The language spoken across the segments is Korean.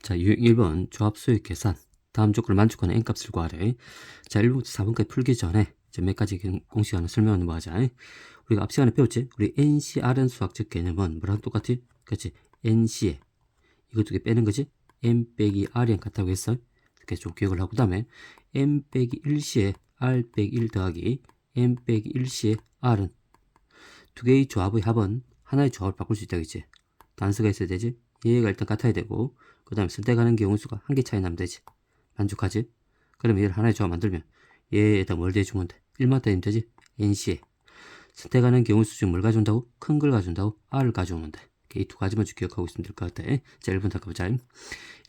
자, 유형 1번 조합 수익 계산. 다음 조건을 만족하는 n값을 구하래. 자, 1번부터 4번까지 풀기 전에 이제 몇 가지 공식 하나 설명하는 거 하자. 우리가 앞 시간에 배웠지? 우리 NCR은 수학적 개념은 뭐랑 똑같지? 그렇지? NC에 이거 두 개 빼는 거지? n 빼기 r이랑 같다고 했어. 이렇게 좀 기억을 하고, 그다음에 n 빼기 1시에 r 빼기 1 더하기 n 빼기 1시에 r은 두 개의 조합의 합은 하나의 조합을 바꿀 수 있다겠지? 단수가 있어야 되지? 얘가 일단 같아야 되고, 그 다음에 선택하는 경우수가 한 개 차이 나면 되지. 만족하지? 그러면 얘를 하나의 조합 만들면 얘에다 뭘 대주면 돼? 1만 대면 되지? NC에 선택하는 경우수 중 뭘 가져온다고? 큰 걸 가져온다고? R을 가져오면 돼. 이 두 가지만 기억하고 있으면 될 것 같아. 자, 1번 닦아보자.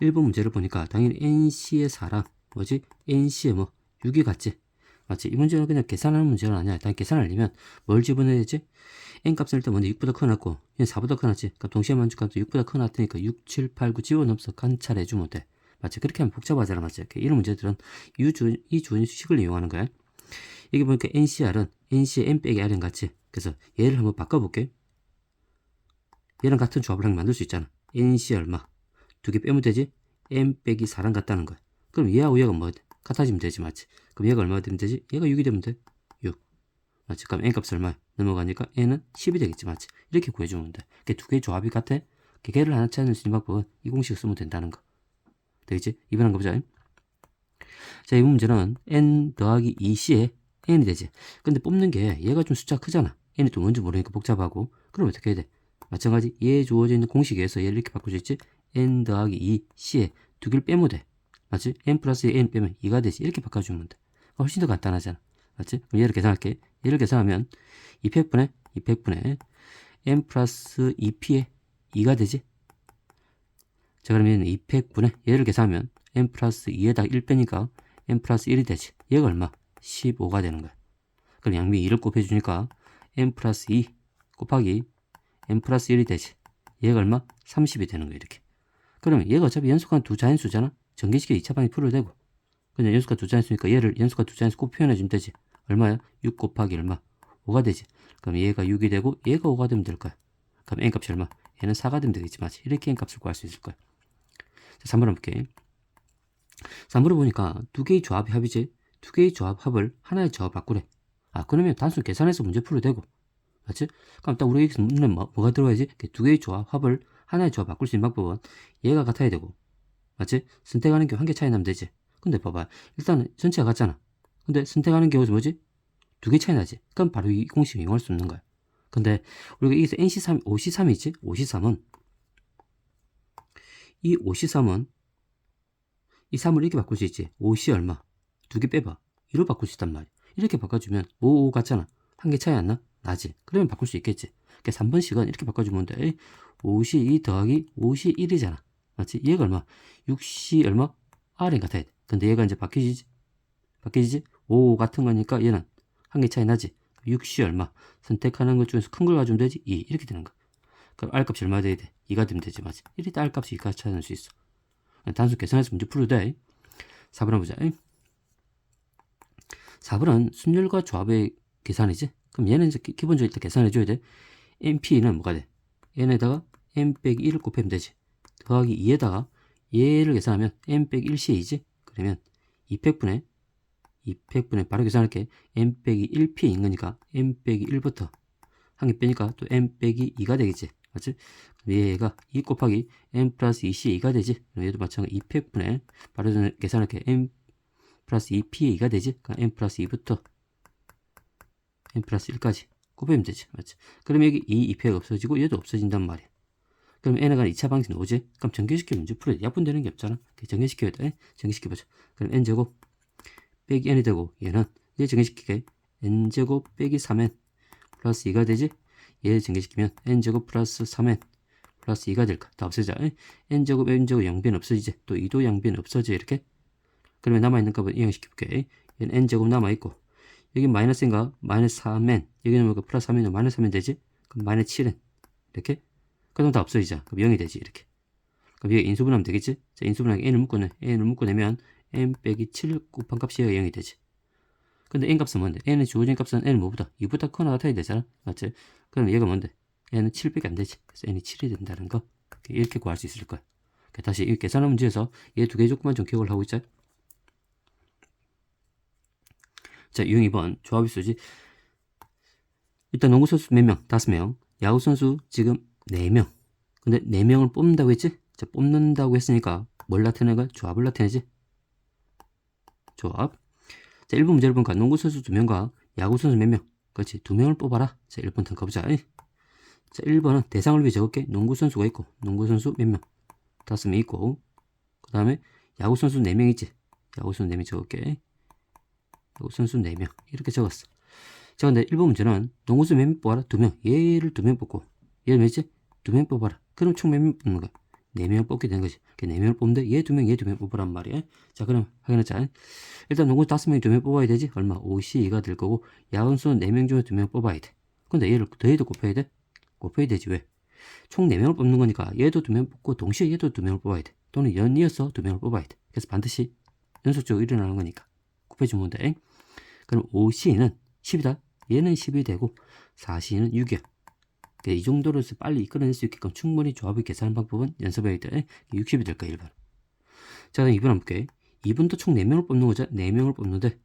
1번 문제를 보니까 당연히 NC의 4랑 뭐지? NC의 뭐 6이 같지? 맞지? 이 문제는 그냥 계산하는 문제는 아니야. 일단 계산하려면 뭘 집어넣어야 되지? n값은 일단 먼저 6보다 커놨고 얘는 4보다 커놨지. 그러니까 동시에 만족값도 6보다 커놨으니까 6, 7, 8, 9 집어넣어서 관찰해주면 돼. 맞지? 그렇게 하면 복잡하잖아. 맞지? 이런 문제들은 이 주식을 이용하는 거야. 여기 보니까 NCR은 NC의 n 빼기 R은 같지. 그래서 얘를 한번 바꿔볼게. 얘랑 같은 조합을 한번 만들 수 있잖아. NC 얼마? 두 개 빼면 되지? n 빼기 4랑 같다는 거야. 그럼 얘하고 얘가 뭐 같아지면 되지. 맞지? 그럼 얘가 얼마가 되면 되지? 얘가 6이 되면 돼. 6. 맞지? 그럼 n값이 얼마야? 넘어가니까 n은 10이 되겠지. 맞지? 이렇게 구해주면 돼. 두 개의 조합이 같아. 걔를 하나 찾을 수 있는 방법은 이 공식을 쓰면 된다는 거. 되겠지? 이번 한 거 보자. 자, 이 문제는 n 더하기 2c에 n이 되지. 근데 뽑는 게 얘가 좀 숫자 크잖아. n이 또 뭔지 모르니까 복잡하고. 그럼 어떻게 해야 돼? 마찬가지 얘 주어져 있는 공식에서 얘를 이렇게 바꿀 수 있지? n 더하기 2c에 두 개를 빼면 돼. 맞지? n 플러스 n 빼면 2가 되지. 이렇게 바꿔주면 돼. 훨씬 더 간단하잖아. 맞지? 그럼 얘를 계산할게. 얘를 계산하면 200분의 n 플러스 2p에 2가 되지. 자, 그러면 200분의 얘를 계산하면 n 플러스 2에다가 1 빼니까 n 플러스 1이 되지. 얘가 얼마? 15가 되는 거야. 그럼 양변 2를 곱해주니까 n 플러스 2 곱하기 n 플러스 1이 되지. 얘가 얼마? 30이 되는 거야. 이렇게. 그러면 얘가 어차피 연속한 두 자연수잖아. 전개식에 2차 방이 풀어도 되고. 그냥 연속한 두 자연수니까 얘를 연속한 두 자연수 꼭 표현해주면 되지. 얼마야? 6 곱하기 얼마? 5가 되지. 그럼 얘가 6이 되고 얘가 5가 되면 될 거야. 그럼 n값이 얼마? 얘는 4가 되면 되겠지. 맞지? 이렇게 n값을 구할 수 있을 거야. 자, 3번 볼게. 3번을 보니까 두 개의 조합이 합이지. 두 개의 조합 합을 하나의 조합 바꾸래. 아, 그러면 단순 계산해서 문제 풀어도 되고. 맞지? 그럼 딱 우리 여기서 문제는 뭐가 들어가야지? 두 개의 조합 합을 하나의 조합 바꿀 수 있는 방법은 얘가 같아야 되고. 맞지? 선택하는 게 한 개 차이 나면 되지. 근데 봐봐. 일단은 전체가 같잖아. 근데 선택하는 경우는 뭐지? 두 개 차이 나지. 그럼 바로 이 공식을 이용할 수 없는 거야. 근데 우리가 여기서 NC3, OC3이 있지? OC3은 이 OC3은 이 3을 이렇게 바꿀 수 있지. 5C 얼마? 두 개 빼봐. 2로 바꿀 수 있단 말이야. 이렇게 바꿔주면 5, 5 같잖아. 한 개 차이 안 나? 나지. 그러면 바꿀 수 있겠지. 그러니까 3번씩은 이렇게 바꿔주면 돼. 5C 2 더하기 5C 1이잖아. 맞지? 얘가 얼마? 6C 얼마? R인 같아야 돼. 근데 얘가 이제 바뀌지? 5 같은 거니까 얘는 한 개 차이 나지. 6C 얼마? 선택하는 것 중에서 큰 걸 가지면 되지? 2. 이렇게 되는 거야. 그럼 R값이 얼마 돼야 돼? 2가 되면 되지. 맞지? 이럴 때 R값이 2가 찾을 수 있어. 단순 계산해서 문제 풀어도 돼. 4번 보자. 4번은 순열과 조합의 계산이지. 그럼 얘는 이제 기본적으로 일단 계산해줘야 돼. NP는 뭐가 돼? n에다가 n 빼기 1을 곱하면 되지. 더하기 2에다가 얘를 계산하면 n 빼기 1CA이지. 그러면 200분의 바로 계산할게. n 빼기 1P인 거니까 n 빼기 1부터 한 개 빼니까 또 n 빼기 2가 되겠지. 맞지? 얘가 2 곱하기 n 플러스 2CA가 되지. 얘도 마찬가지 200분의 바로 계산할게. n 플러스 2PA가 되지. 그러니까 n 플러스 2부터 n 플러스 1까지 곱하면 되지. 맞지? 그럼 여기 2P가 없어지고 얘도 없어진단 말이야. 그럼 n에 관한 2차 방식 나오지? 그럼 전개시키면 문제 풀어야 돼. 약분되는 게 없잖아. 전개시켜야 돼. 전개시켜보자. 그럼 n제곱 빼기 n이 되고 얘는 얘 전개시키게 n제곱 빼기 3n 플러스 2가 되지? 얘 전개시키면 n제곱 플러스 3n 플러스 2가 될까? 다 없어져. n제곱 양변 없어지지? 또 2도 양변 없어져. 이렇게. 그러면 남아있는 값을 이항시켜볼게. 얘는 n제곱 남아있고 여기 마이너스인가? 마이너스 3n 여기는 뭐가 플러스 3n이면 마이너스 3n 되지? 그럼 마이너스 7n 이렇게. 그럼 다 없어지자. 그럼 0이 되지. 이렇게. 그럼 얘 인수분하면 되겠지? 자, 인수분하게 n을 묶어내면 n 빼기 7 곱한 값이 얘가 0이 되지. 근데 n값은 뭔데? n의 주어진 값은 n 뭐보다? 2보다 크거나 같아야 되잖아. 맞지? 그럼 얘가 뭔데? n은 7밖에 안 되지. 그래서 n이 7이 된다는 거. 이렇게 구할 수 있을 거야. 다시 이 계산하는 문제에서 얘 두 개 조건만 좀 기억을 하고 있자. 자, 유형 2번 조합의 수지. 일단 농구 선수 몇 명? 5명. 야구 선수 지금 4명. 근데 4명을 뽑는다고 했지? 자, 뽑는다고 했으니까 뭘 나타내는 거야? 조합을 나타내지. 조합. 자, 1번 문제를 보니까 농구 선수 2명과 야구 선수 몇 명? 그렇지, 2명을 뽑아라. 자, 1번 등 가보자. 자, 1번은 대상을 위해 적을게. 농구 선수가 있고, 농구 선수 몇 명? 5명 있고, 그 다음에 야구 선수 4명 있지? 야구 선수 4명 적을게. 야구 선수 4명. 이렇게 적었어. 자, 근데 1번 문제는 농구 선수 몇 명 뽑아라? 2명. 얘를 2명 뽑고, 얘를 몇지? 2명 뽑아라. 그럼 총 몇 명 뽑는 거야? 4명을 뽑게 되는 거지. 4명을 뽑는데 얘 2명, 얘 2명 뽑으란 말이야. 자, 그럼 확인하자. 일단 농구 5명이 2명 뽑아야 되지? 얼마? 52가 될 거고, 야구 선수 4명 중에 2명 뽑아야 돼. 근데 얘를 더해도 곱해야 돼? 곱해야 되지. 왜? 총 4명을 뽑는 거니까 얘도 2명 뽑고 동시에 얘도 2명을 뽑아야 돼. 또는 연이어서 2명을 뽑아야 돼. 그래서 반드시 연속적으로 일어나는 거니까 곱해주면 돼. 그럼 5C는 10이다. 얘는 10이 되고 4C는 6이야. 이 정도로 해서 빨리 이끌어낼 수 있게끔 충분히 조합을 계산하는 방법은 연습해야 돼. 60이 될까 1번. 자, 그럼 2번 한번 볼게. 2번도 총 4명을 뽑는 거죠. 4명을 뽑는데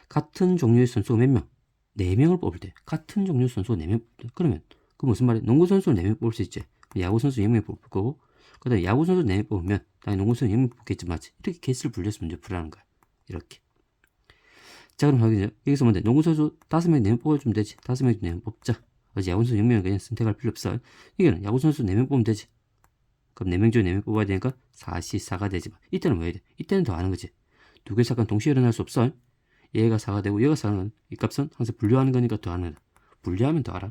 같은 종류의 선수가 몇 명? 4명을 뽑을 때 같은 종류의 선수가 4명 뽑을 때 그러면 그 무슨 말이야? 농구 선수는 4명 뽑을 수 있지. 야구 선수 4명 뽑을 거고, 그 다음에 야구 선수 4명 뽑으면 당연히 농구 선수 4명 뽑겠지, 맞지? 이렇게 개수를 분리해서 문제 풀라는 거야. 이렇게. 자, 그럼 확인해. 여기서 뭔데? 농구 선수 5명 4명 뽑아주면 되지. 5명 4명 뽑자. 그래서 야구 선수 6명 그냥 선택할 필요 없어. 이게는 야구 선수 4명 뽑으면 되지. 그럼 4명 중에 4명 뽑아야 되니까 4C4가 되지. 이때는 뭐 해야 돼? 이때는 더 하는 거지. 두 개 사건 동시에 일어날 수 없어. 얘가 4가 되고 얘가 4는 이 값은 항상 분류하는 거니까 더 하는 거야. 분류하면 더 알아.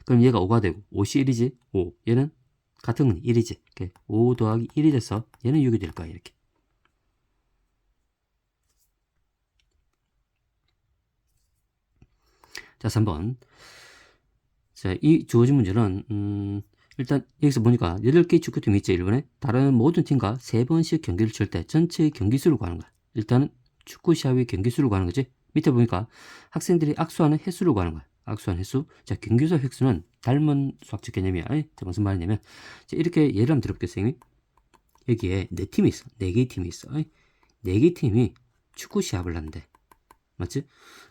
그럼 얘가 5가 되고 5C 1이지. 5. 얘는 같은 건 1이지. 5 더하기 1이 돼서 얘는 6이 될 거야. 이렇게. 자, 3번. 자, 이 주어진 문제는 일단 여기서 보니까 8개의 축구팀이 있죠. 일본에. 다른 모든 팀과 3번씩 경기를 칠 때 전체의 경기 수를 구하는 거야. 일단은 축구 시합의 경기 수를 구하는 거지. 밑에 보니까 학생들이 악수하는 횟수를 구하는 거야. 악수하는 횟수. 자, 경기수 횟수는 닮은 수학적 개념이야. 자, 무슨 말이냐면 자, 이렇게 예를 한번 들어볼게요, 선생님이. 여기에 4팀이 있어. 4개의 팀이 있어. 4개의 팀이 축구 시합을 하는데 맞지?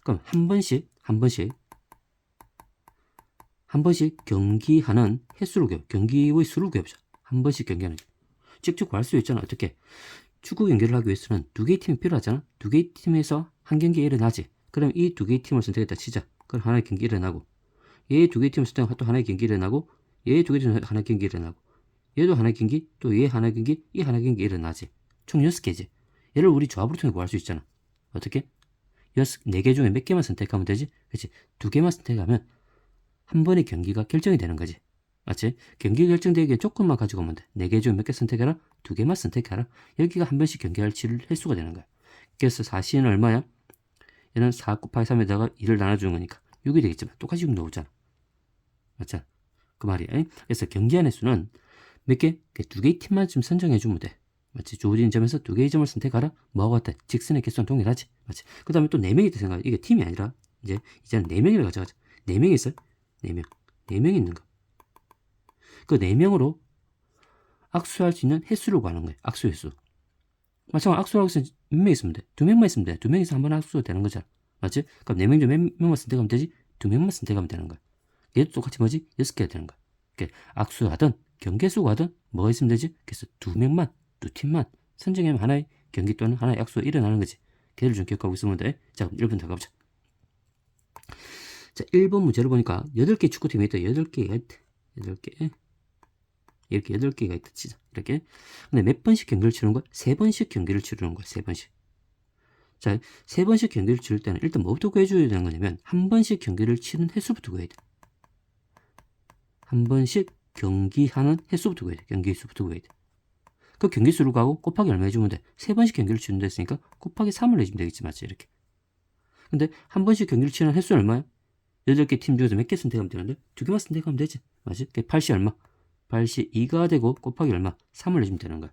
그럼 한 번씩 경기하는 횟수를 구해. 경기의 수를 구해보자. 한 번씩 경기하는. 직접 구할 수 있잖아. 어떻게? 축구 경기를 하기 위해서는 2개의 팀이 필요하잖아. 2개의 팀에서 한 경기가 일어나지. 그럼 이 2개의 팀을 선택했다 치자. 그럼 하나의 경기 일어나고, 얘 2개의 팀을 선택하면 또 하나의 경기 일어나고, 얘 2개의 팀을 하나의 경기 일어나고, 얘도 하나의 경기, 또 얘 하나의 경기, 이 하나의 경기 일어나지. 총 6개지. 얘를 우리 조합으로 통해 구할 수 있잖아. 어떻게? 4개 중에 몇 개만 선택하면 되지? 그렇지. 2개만 선택하면 한 번의 경기가 결정이 되는 거지. 맞지? 경기 결정되기 조건만 가지고 오면 돼. 4개 중에 몇 개 선택해라? 2개만 선택해라. 여기가 한 번씩 경기할 치를 횟수가 되는 거야. 그래서 4C는 얼마야? 얘는 4 곱하기 3에다가 2를 나눠주는 거니까 6이 되겠지만 똑같이 6 나오잖아. 맞죠? 그 말이야. 그래서 경기한 횟수는 몇 개? 2개의 팀만 좀 선정해주면 돼. 맞지? 주어진 점에서 2개의 점을 선택하라. 뭐하고 같아? 직선의 개수는 동일하지. 맞지? 그 다음에 또 4명이 있다 생각해. 이게 팀이 아니라 이제는 4명이라 가져가자. 4명이 있어요? 4명. 4명이 있는 거. 그 4명으로 악수할 수 있는 횟수를 구하는 거예요. 악수 횟수. 마찬가지로 악수하고 있으면 몇 명 있으면 돼? 2명만 있으면 돼. 2명이서 한 번 악수가 되는 거잖아. 맞지? 그럼 4명 중 몇 명만 선택하면 되지? 2명만 선택하면 되는 거야. 얘도 똑같이 뭐지? 6개가 되는 거야. 그러니까 악수하든 경계수가 하든 뭐가 있으면 되지? 그래서 2명만, 2팀만 선정하면 하나의 경기 또는 하나의 악수가 일어나는 거지. 걔를 좀 기억하고 있으면 돼. 자, 그럼 1번 더 가보자. 자, 1번 문제를 보니까 8개 축구팀이 있다. 8개가 있다. 8개. 이렇게 8개가 있다 치자. 이렇게. 근데 몇 번씩 경기를 치는 거야? 3번씩 경기를 치르는 거야. 3번씩. 자, 3번씩 경기를 치를 때는 일단 뭐부터 구해줘야 되는 거냐면 한 번씩 경기를 치는 횟수부터 구해야 돼. 한 번씩 경기하는 횟수부터 구해야 돼. 경기 수부터 구해야 돼. 그 경기 수를 가고 곱하기 얼마 해주면 돼? 3번씩 경기를 치는다 했으니까 곱하기 3을 해주면 되겠지. 맞지? 이렇게. 근데 한 번씩 경기를 치는 횟수는 얼마야? 8개 팀 중에서 몇 개 선택하면 되는데 2개만 선택하면 되지. 맞지? 8시 얼마? 8시 2가 되고 곱하기 얼마? 3을 해주면 되는 거야.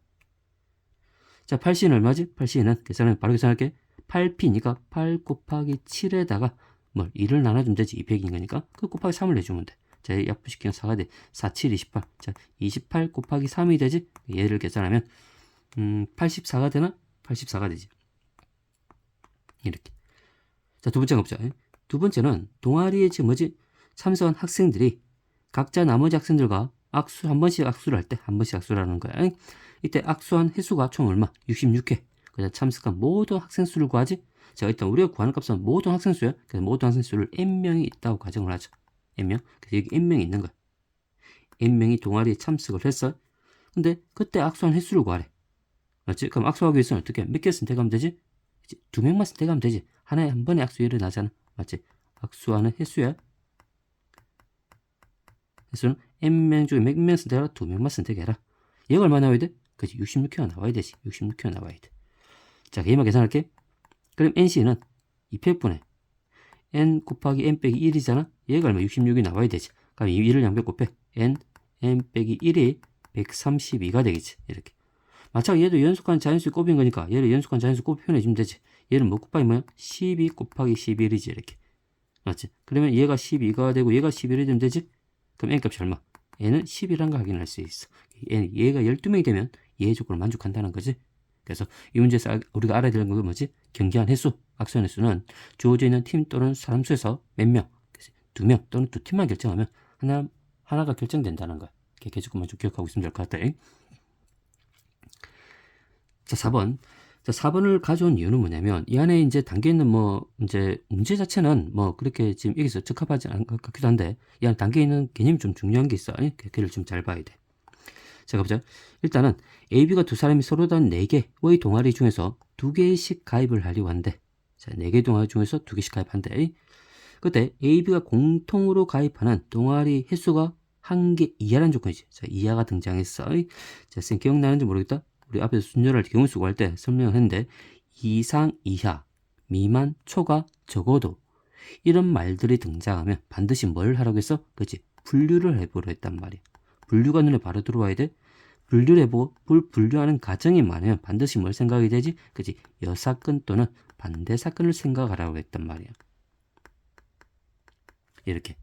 자, 8C는 얼마지? 8C는 계산하면 바로 계산할게. 8P니까 8 곱하기 7에다가 뭘 2를 나눠주면 되지. 200인 거니까 그 곱하기 3을 내주면 돼. 자, 약분시키면 4가 돼. 4, 7, 28. 자, 28 곱하기 3이 되지? 얘를 계산하면 84가 되나? 84가 되지. 이렇게. 자, 두 번째 가보자. 두 번째는 동아리에 지금 뭐지? 참석한 학생들이 각자 나머지 학생들과 한 번씩 악수를 할 때 한 번씩 악수를 하는 거야. 이때 악수한 횟수가 총 얼마? 66회. 그래서 참석한 모든 학생 수를 구하지? 자, 일단 우리가 구하는 값은 모든 학생 수야. 그래서 모든 학생 수를 n명이 있다고 가정을 하죠. n명. 그래서 여기 n명이 있는 거야. n명이 동아리에 참석을 했어. 근데 그때 악수한 횟수를 구하래. 맞지? 그럼 악수하기 위해서는 어떻게? 몇 개 선택하면 되지? 이제 2명만 선택하면 되지. 하나에 한 번에 악수 일어나잖아. 맞지? 악수하는 횟수야. 횟수는 n명 중에 몇 명 선택하라? 2명만 선택해라. 얘가 얼마 나와야 돼? 그치? 66회가 나와야 되지. 66회가 나와야 돼. 자, 얘만 계산할게. 그럼 NC는 2패분에 n 곱하기 n 빼기 1이잖아. 얘가 얼마? 66이 나와야 되지. 그럼 2를 양변 곱해. n 빼기 1이 132가 되겠지. 이렇게. 마찬가지로 얘도 연속한 자연수 곱인 거니까 얘를 연속한 자연수 곱 표현해주면 되지. 얘는 뭐 곱하기 뭐야? 12 곱하기 11이지. 이렇게. 맞지? 그러면 얘가 12가 되고 얘가 11이 되면 되지? 그럼 n 값이 얼마? n은 10이라는 걸 확인할 수 있어. 얘가 12명이 되면 얘의 조건을 만족한다는 거지. 그래서 이 문제에서 우리가 알아야 되는 건 뭐지? 경기한 횟수, 악수한 횟수는 주어져 있는 팀 또는 사람 수에서 몇 명, 2명 또는 2팀만 결정하면 하나가 결정된다는 거야. 이렇게 조금만 좀 기억하고 있으면 될 것 같아. 자, 4번. 자, 4번을 가져온 이유는 뭐냐면 이 안에 이제 담겨 있는 이제 문제 자체는 그렇게 지금 여기서 적합하지 않은 것 같기도 한데 이 안에 담겨 있는 개념이 좀 중요한 게 있어. 걔를 좀 잘 봐야 돼. 자, 가보자. 일단은 A, B가 두 사람이 서로 단 4개의 동아리 중에서 2개씩 가입을 하려고 한대. 자, 4개 동아리 중에서 2개씩 가입한대. 그때 A, B가 공통으로 가입하는 동아리 횟수가 1개 이하라는 조건이지. 자, 이하가 등장했어. 자, 쌤 기억나는지 모르겠다. 우리 앞에서 순열할 때 경우수 구할 때 설명을 했는데 이상, 이하, 미만, 초가 적어도 이런 말들이 등장하면 반드시 뭘 하라고 했어? 그치? 분류를 해보려 했단 말이야. 분류가 눈에 바로 들어와야 돼. 분류를 해보고 분류하는 과정이 많으면 반드시 뭘 생각이 되지? 그치? 여사건 또는 반대 사건을 생각하라고 했단 말이야. 이렇게.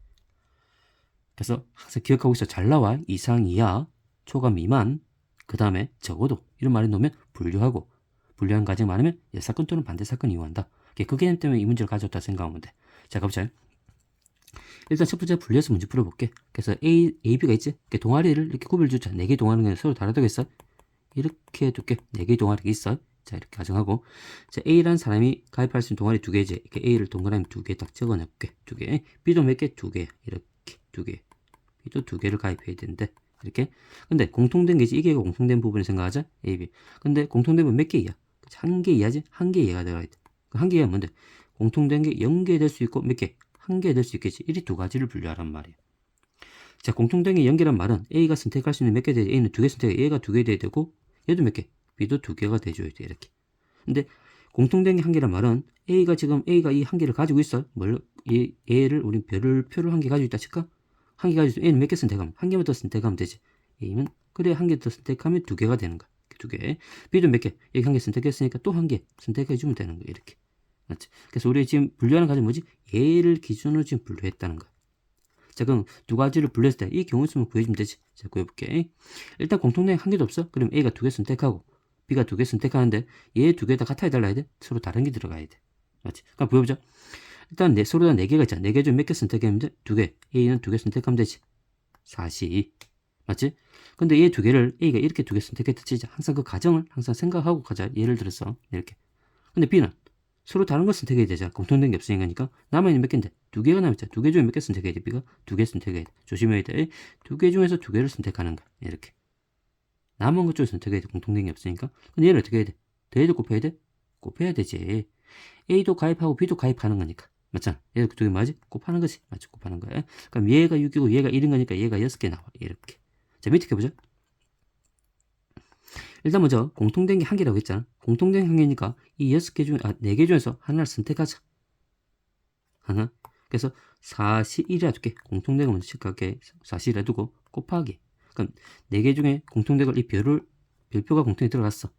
그래서 항상 기억하고 있어. 잘 나와. 이상, 이하, 초가 미만, 그 다음에 적어도 이런 말을 넣으면 분류하고 분류한 과정이 많으면 여사건 또는 반대 사건을 이용한다. 그 개념 때문에 이 문제를 가져왔다 생각하면 돼. 자, 가보자. 일단 첫 번째 분류해서 문제 풀어볼게. 그래서 A, B가 있지? 동아리를 이렇게 구별 주자. 4개 동아리는 서로 다르다겠어? 이렇게 둘게. 4개 동아리가 있어. 자, 이렇게 가정하고. 자, A라는 사람이 가입할 수 있는 동아리 2개지. 이렇게 A를 동그라미 2개 딱 적어놓을게. 2개. B도 몇 개? 2개. 이렇게 2개. B도 2개를 가입해야 되는데. 이렇게. 근데 공통된 게지. 이게 공통된 부분을 생각하자. A, B. 근데 공통된 건 몇 개 이하? 1개 이하지? 1개 이하가 들어가야 돼. 1개 이하는 뭔데? 공통된 게 0개 될 수 있고 몇 개? 1개 될 수 있겠지. 이리 2가지를 분류하란 말이야. 자, 공통된 게 0개란 말은 A가 선택할 수 있는 몇 개 돼야 돼? A는 2개 선택해. 얘가 2개 돼야 되고 얘도 몇 개? B도 2개가 돼줘야 돼. 이렇게. 근데 공통된 게 1개란 말은 A가 이 1개를 가지고 있어. 얘를 우리 표를 1개 가지고 있다 칠까? 1개 가지고 있으면 A는 몇 개 선택하면? 1개만 더 선택하면 되지. A는 그래 1개 더 선택하면 2개가 되는 거야. 2개. B도 몇 개? 여기 1개 선택했으니까 또 1개 선택해주면 되는 거야. 이렇게. 맞지? 그래서 우리 지금 분류하는 과정이 뭐지? 얘를 기준으로 지금 분류했다는 거야. 자, 그럼 2가지를 분류했을 때 이 경우 있으면 구해주면 되지. 자, 구해볼게. 일단 공통된 1개도 없어? 그럼 A가 2개 선택하고 B가 2개 선택하는데 얘 2개 다 같아야 달라야 돼? 서로 다른 게 들어가야 돼. 맞지? 그럼 구해보자. 일단 서로 다 4개가 있잖아. 4개 중 몇 개 선택했는데 2개. A는 2개 선택하면 되지. 42. 맞지? 근데 얘 2개를 A가 이렇게 2개 선택했다 치자. 항상 그 가정을 항상 생각하고 가자. 예를 들어서 이렇게. 근데 B는 서로 다른 걸 선택해야 되잖아. 공통된 게 없으니까. 남아있는 몇 개인데? 2개가 남았잖아. 2개 중에 몇 개 선택해야 돼? B가 2개 선택해야 돼. 조심해야 돼. 2개 중에서 2개를 선택하는 거야. 이렇게. 남은 것 쪽에 선택해야 돼. 공통된 게 없으니까. 근데 얘를 어떻게 해야 돼? 더해도 곱해야 돼? 곱해야 되지. A도 가입하고 B도 가입하는 거니까. 맞잖아. 얘도 그쪽에 뭐지? 곱하는 거지. 맞지? 곱하는 거야. 그럼 얘가 6이고 얘가 1인 거니까 얘가 6개 나와. 이렇게. 자, 밑에 해보자. 일단 먼저 공통된 게 1개라고 했잖아. 공통된 1개니까 이 6개 중에 4개 중에서 하나를 선택하자. 하나. 그래서 41이라 둘게. 공통된 거 먼저 체크할게. 41이라 두고 곱하기. 그럼 4개 중에 공통된 걸 이 별표가 공통에 들어갔어.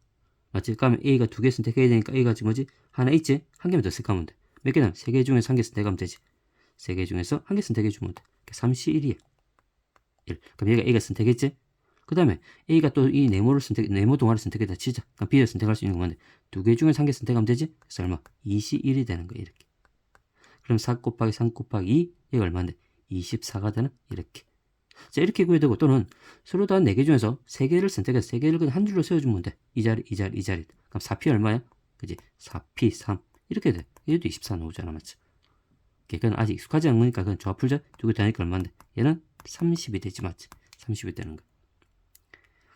맞지? 그러면 A가 2개 선택해야 되니까 A가 지금 뭐지? 하나 있지? 1개만 더 선택하면 돼. 몇 개 남으면 3개 중에서 1개 선택하면 되지. 3개 중에서 1개 선택해 주면 돼. 31이야. 1. 그럼 얘가 A가 선택했지? 그 다음에 A가 또 이 네모 동아리를 선택했다 치자. 그럼 B를 선택할 수 있는 건데, 두 개 중에 3개 선택하면 되지? 그래서 얼마? 21이 되는 거야, 이렇게. 그럼 4 곱하기 3 곱하기 2, 얘가 얼마인데? 24가 되나? 이렇게. 자, 이렇게 구해야 되고, 또는 서로 다 4개 중에서 3개를 선택해서 3개를 그냥 한 줄로 세워주면 돼. 이 자리, 이 자리, 이 자리. 그럼 4P 얼마야? 그지? 4P 3. 이렇게 돼. 얘도 24 나오잖아, 맞지? 그건 아직 익숙하지 않은 거니까 그건 조합 풀자. 두 개 더하니까 얼마인데? 얘는 30이 되지, 맞지? 30이 되는 거야.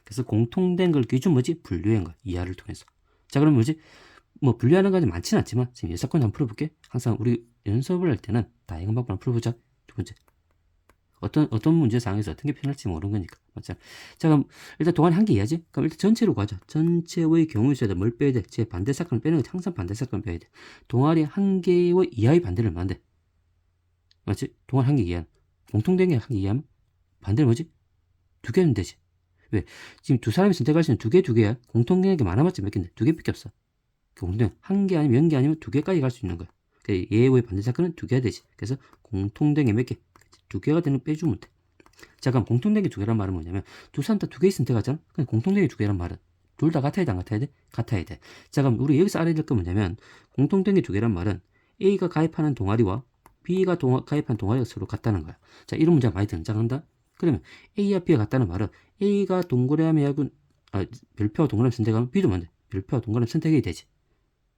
그래서 공통된 걸 기준 뭐지? 분류한 거야. 이하를 통해서. 자, 그럼 뭐지? 뭐 분류하는 건 많지는 않지만 지금 예사건 한번 풀어볼게. 항상 우리 연습을 할 때는 다양한 방법을 풀어보자. 두 번째, 어떤 문제 상황에서 어떤 게 편할지 모르는 거니까. 맞잖아. 자, 그럼 일단 동안에 한 개 이해하지? 그럼 일단 전체로 가자. 전체의 경우에 있어야 돼. 뭘 빼야 돼? 제 반대 사건을 빼는 거 항상 반대 사건을 빼야 돼. 동아리 한 개의 이하의 반대를 얼마인데? 맞지? 동아리 한 개 이하. 공통된 게 한 개 이하면 반대는 뭐지? 두 개면 되지. 왜? 지금 두 사람이 선택할 수 있는 두 개야. 공통된 게 많아봤자 몇 개인데? 두 개밖에 없어. 공통 한 개 아니면 0개 아니면 두 개까지 갈 수 있는 거야. 예의 반대 사건은 두 개가 되지. 그래서 공통된 게 몇 개? 두 개가 되는 거 빼주면 돼. 자, 그럼 공통된 게 두 개란 말은 뭐냐면 두 사람 다 두 개 선택하잖아. 그럼 공통된 게 두 개란 말은 둘 다 같아야 돼, 안 같아야 돼? 같아야 돼. 자, 그럼 우리 여기서 알아야 될 건 뭐냐면 공통된 게 두 개란 말은 A가 가입하는 동아리와 B가 가입한 동아리가 서로 같다는 거야. 자, 이런 문제가 많이 등장한다. 그러면 A와 B가 같다는 말은 A가 동그라미 하고 별표와 동그라미 선택하면 B도 뭔데? 별표와 동그라미 선택이 되지.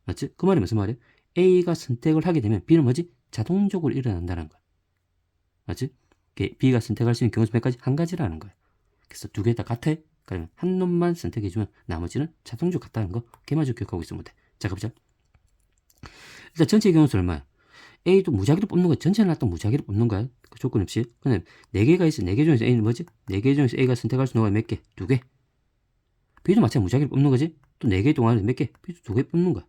맞지? 그 말이 무슨 말이야? A가 선택을 하게 되면 B는 뭐지? 자동적으로 일어난다는 거야. 맞지? B가 선택할 수 있는 경우 수 몇 가지? 한 가지라는 거야. 그래서 두 개 다 같아? 그러면 한 놈만 선택해주면 나머지는 자동적으로 같다는 거 개마저 기억하고 있으면 돼. 자, 가보자. 일단 전체 경우수 얼마야? A도 무작위로 뽑는 거야. 전체는 놔도 무작위로 뽑는 거야. 그 조건 없이. 근데 4개가 있어. 4개 중에서 A는 뭐지? 4개 중에서 A가 선택할 수 있는 거 몇 개? 2개. B도 마찬가지로 무작위로 뽑는 거지? 또 4개 동안에 몇 개? B도 2개 뽑는 거야.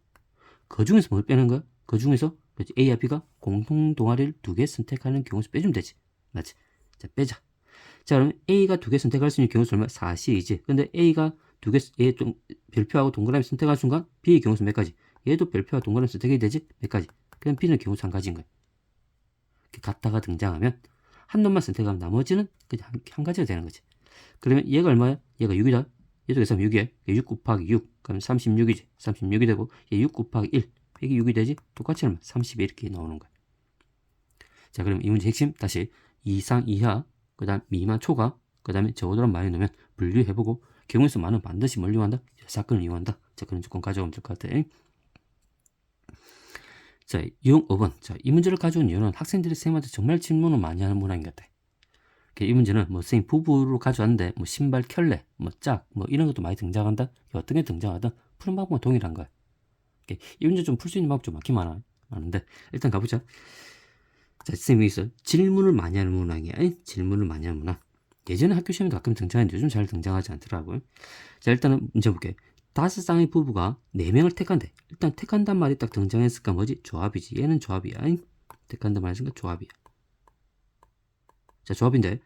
그 중에서 뭘 빼는 거야? 그 중에서 A와 B가 공통 동아리를 2개 선택하는 경우수 빼주면 되지. 맞지? 자, 빼자. 자, 그러면 A가 2개 선택할 수 있는 경우수 얼마? 4C이지. 근데 A가 2개, 별표하고 동그라미 선택할 순간 B의 경우수 몇 가지? 얘도 별표와 동그라미 선택이 되지? 몇 가지? 그럼 B는 경우수 한 가지인 거야. 같다가 등장하면 한 놈만 선택하면 나머지는 그냥 한 가지가 되는 거지. 그러면 얘가 얼마야? 얘가 6이다. 얘도 계산하면 6이야. 6 곱하기 6. 그럼 36이지. 36이 되고 얘 6 곱하기 1. 이게 6이 되지? 똑같이 얼마? 30이 이렇게 나오는 거야. 자, 그럼 이 문제 핵심 다시 이상, 이하, 그 다음 미만, 초과, 그 다음에 저거들은 많이 넣으면 분류해보고 경우에서 많으면 반드시 뭘 이용한다? 사건을 이용한다. 자, 그런 조건 가져오면 될 것 같아. 자, 유형 5번. 자, 이 문제를 가져온 이유는 학생들이 선생님한테 정말 질문을 많이 하는 문항인 것 같아. 이 문제는 뭐 선생님 부부로 가져왔는데 뭐 신발 켤레, 뭐 짝, 뭐 이런 것도 많이 등장한다. 어떤 게 등장하든 푸는 방법은 동일한 거야. 이 문제 좀 풀 수 있는 방법 좀 많긴 많은데 일단 가보자. 자, 선생님이 있어. 질문을 많이 하는 문항이야. 질문을 많이 하는 문항. 예전에 학교 시험에 가끔 등장했는데 요즘 잘 등장하지 않더라고요. 자, 일단은 문제 볼게. 5쌍의 부부가 4명을 택한대. 일단 택한단 말이 딱 등장했을까 뭐지? 조합이지. 얘는 조합이야. 택한단 말이 있으니까 조합이야. 자, 조합인데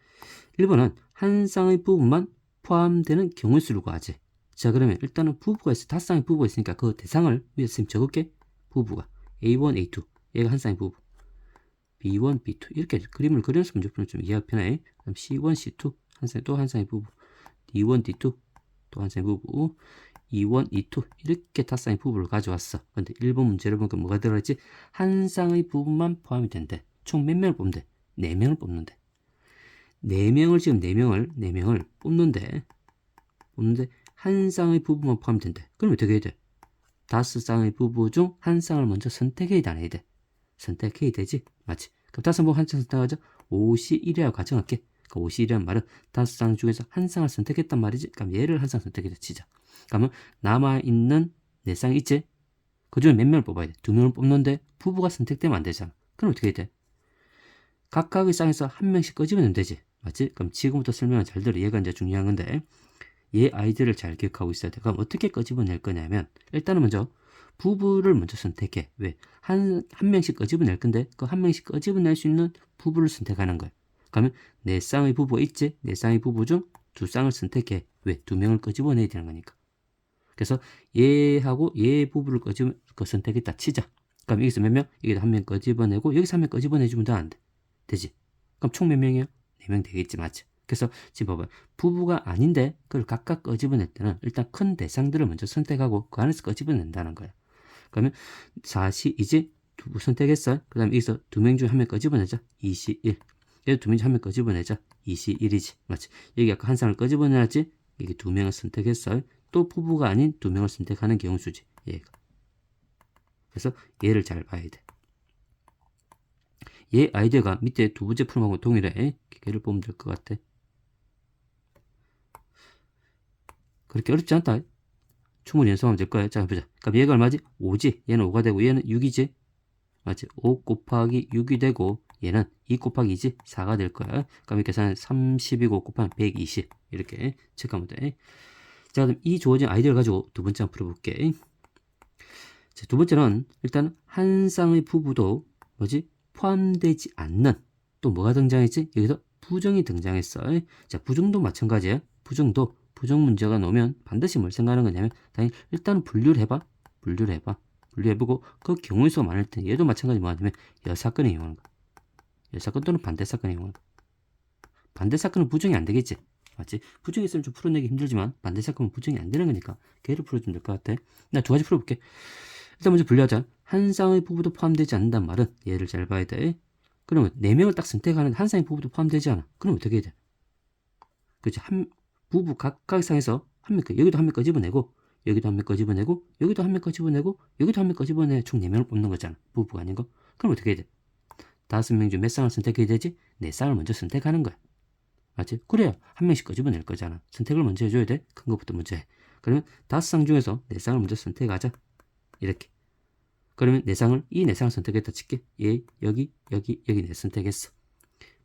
1번은 한 쌍의 부부만 포함되는 경우수를 구하지. 자, 그러면 일단은 부부가 있어. 5쌍의 부부가 있으니까 그 대상을 위에 선생님 적을게. 부부가 A1, A2. 얘가 한 쌍의 부부. B1, B2 이렇게 그림을 그려서 문제 풀면 좀 이해가 편해. 그럼 C1, C2 또 한 쌍의 부부. D1, D2 또 한 쌍의 부부. E1, E2 이렇게 5쌍의 부부를 가져왔어. 근데 1번 문제를 보니까 뭐가 들어있지? 한 쌍의 부부만 포함이 된대. 총 몇 명을 뽑는데? 4명을 뽑는데. 4명을 지금 4명을 뽑는데 한 쌍의 부부만 포함이 된대. 그럼 어떻게 해야 돼? 5쌍의 부부 중 한 쌍을 먼저 선택해야 돼, 안 해야 돼? 선택해야 되지? 맞지? 그럼 5쌍 한 쌍 선택하자. 51이라고 가정할게. 그 51이란 말은 5쌍 중에서 한 쌍을 선택했단 말이지. 그럼 얘를 한 쌍 선택해서 치자. 그러면 남아있는 4쌍이 있지? 그 중에 몇 명을 뽑아야 돼? 2명을 뽑는데 부부가 선택되면 안 되잖아. 그럼 어떻게 해야 돼? 각각의 쌍에서 한 명씩 끄집어내면 되지. 맞지? 그럼 지금부터 설명을 잘 들어. 얘가 이제 중요한 건데 얘 아이들을 잘 기억하고 있어야 돼. 그럼 어떻게 끄집어낼 거냐면 일단은 먼저 부부를 먼저 선택해. 왜? 한 명씩 끄집어낼 건데 그 한 명씩 끄집어낼 수 있는 부부를 선택하는 거야. 그러면 4쌍의 부부가 있지? 4쌍의 부부 중 2쌍을 선택해. 왜? 2명을 끄집어내야 되는 거니까. 그래서 얘하고 얘 부부를 선택했다 치자. 그럼 여기서 몇 명? 여기서 한 명 끄집어내고 여기서 한 명 끄집어내주면 더 안 돼. 되지? 그럼 총 몇 명이야? 4명 되겠지, 맞지? 그래서 지금 봐봐요. 부부가 아닌데 그걸 각각 끄집어낼 때는 일단 큰 대상들을 먼저 선택하고 그 안에서 끄집어낸다는 거예요. 그러면 4시 두부 선택했어요. 그 다음에 여기서 두 명 중에 한 명 끄집어내자. 21. 여기 두 명 중에 한 명 끄집어내자. 21이지. 맞지? 여기 아까 한 쌍을 끄집어내놨지? 여기 두 명을 선택했어요. 또 부부가 아닌 두 명을 선택하는 경우수지. 얘가. 그래서 얘를 잘 봐야 돼. 얘 아이디어가 밑에 두 번째 풀음하고 동일해. 걔를 보면 될 것 같아. 그렇게 어렵지 않다. 충분히 연습하면 될 거야. 자, 보자. 그럼 얘가 얼마지? 5지. 얘는 5가 되고 얘는 6이지. 맞지? 5 곱하기 6이 되고 얘는 2 곱하기 2지. 4가 될 거야. 그럼 이렇게 계산은 32고 곱하면 120. 이렇게 체크하면 돼. 자, 그럼 이 주어진 아이디어를 가지고 두 번째 한번 풀어볼게. 자, 두 번째는 일단 한 쌍의 부부도 뭐지? 포함되지 않는 또 뭐가 등장했지? 여기서 부정이 등장했어. 자, 부정도 마찬가지야. 부정도 부정 문제가 나오면 반드시 뭘 생각하는 거냐면 당연히 일단 분류를 해봐. 분류해보고 그 경우의 수가 많을 때 얘도 마찬가지 뭐냐면 여사건을 이용하는 거야. 여사건 또는 반대사건을 이용하는 거야. 반대사건은 부정이 안 되겠지. 맞지? 부정이 있으면 좀 풀어내기 힘들지만 반대사건은 부정이 안 되는 거니까 걔를 풀어주면 될 것 같아. 나 두 가지 풀어볼게. 일단 먼저 분류하자. 한 쌍의 부부도 포함되지 않는단 말은 얘를 잘 봐야 돼. 그러면 4명을 딱 선택하는데 한 쌍의 부부도 포함되지 않아. 그럼 어떻게 해야 돼? 그치? 한 부부 각각 상에서 한 명, 여기도 한 명 꺼집어내고 여기도 한 명 꺼집어내고 여기도 한 명 꺼집어내고 여기도 한 명 꺼집어내 총 4명을 뽑는 거잖아. 부부가 아닌 거. 그럼 어떻게 해야 돼? 5명 중 몇 쌍을 선택해야 되지? 4쌍을 먼저 선택하는 거야. 맞지? 그래야 한 명씩 꺼집어낼 거잖아. 선택을 먼저 해줘야 돼. 큰 것부터 먼저 해. 그러면 5쌍 중에서 4쌍을 먼저 선택하자. 이렇게. 그러면 이 4쌍을 선택했다 칠게. 얘, 여기 내 선택했어.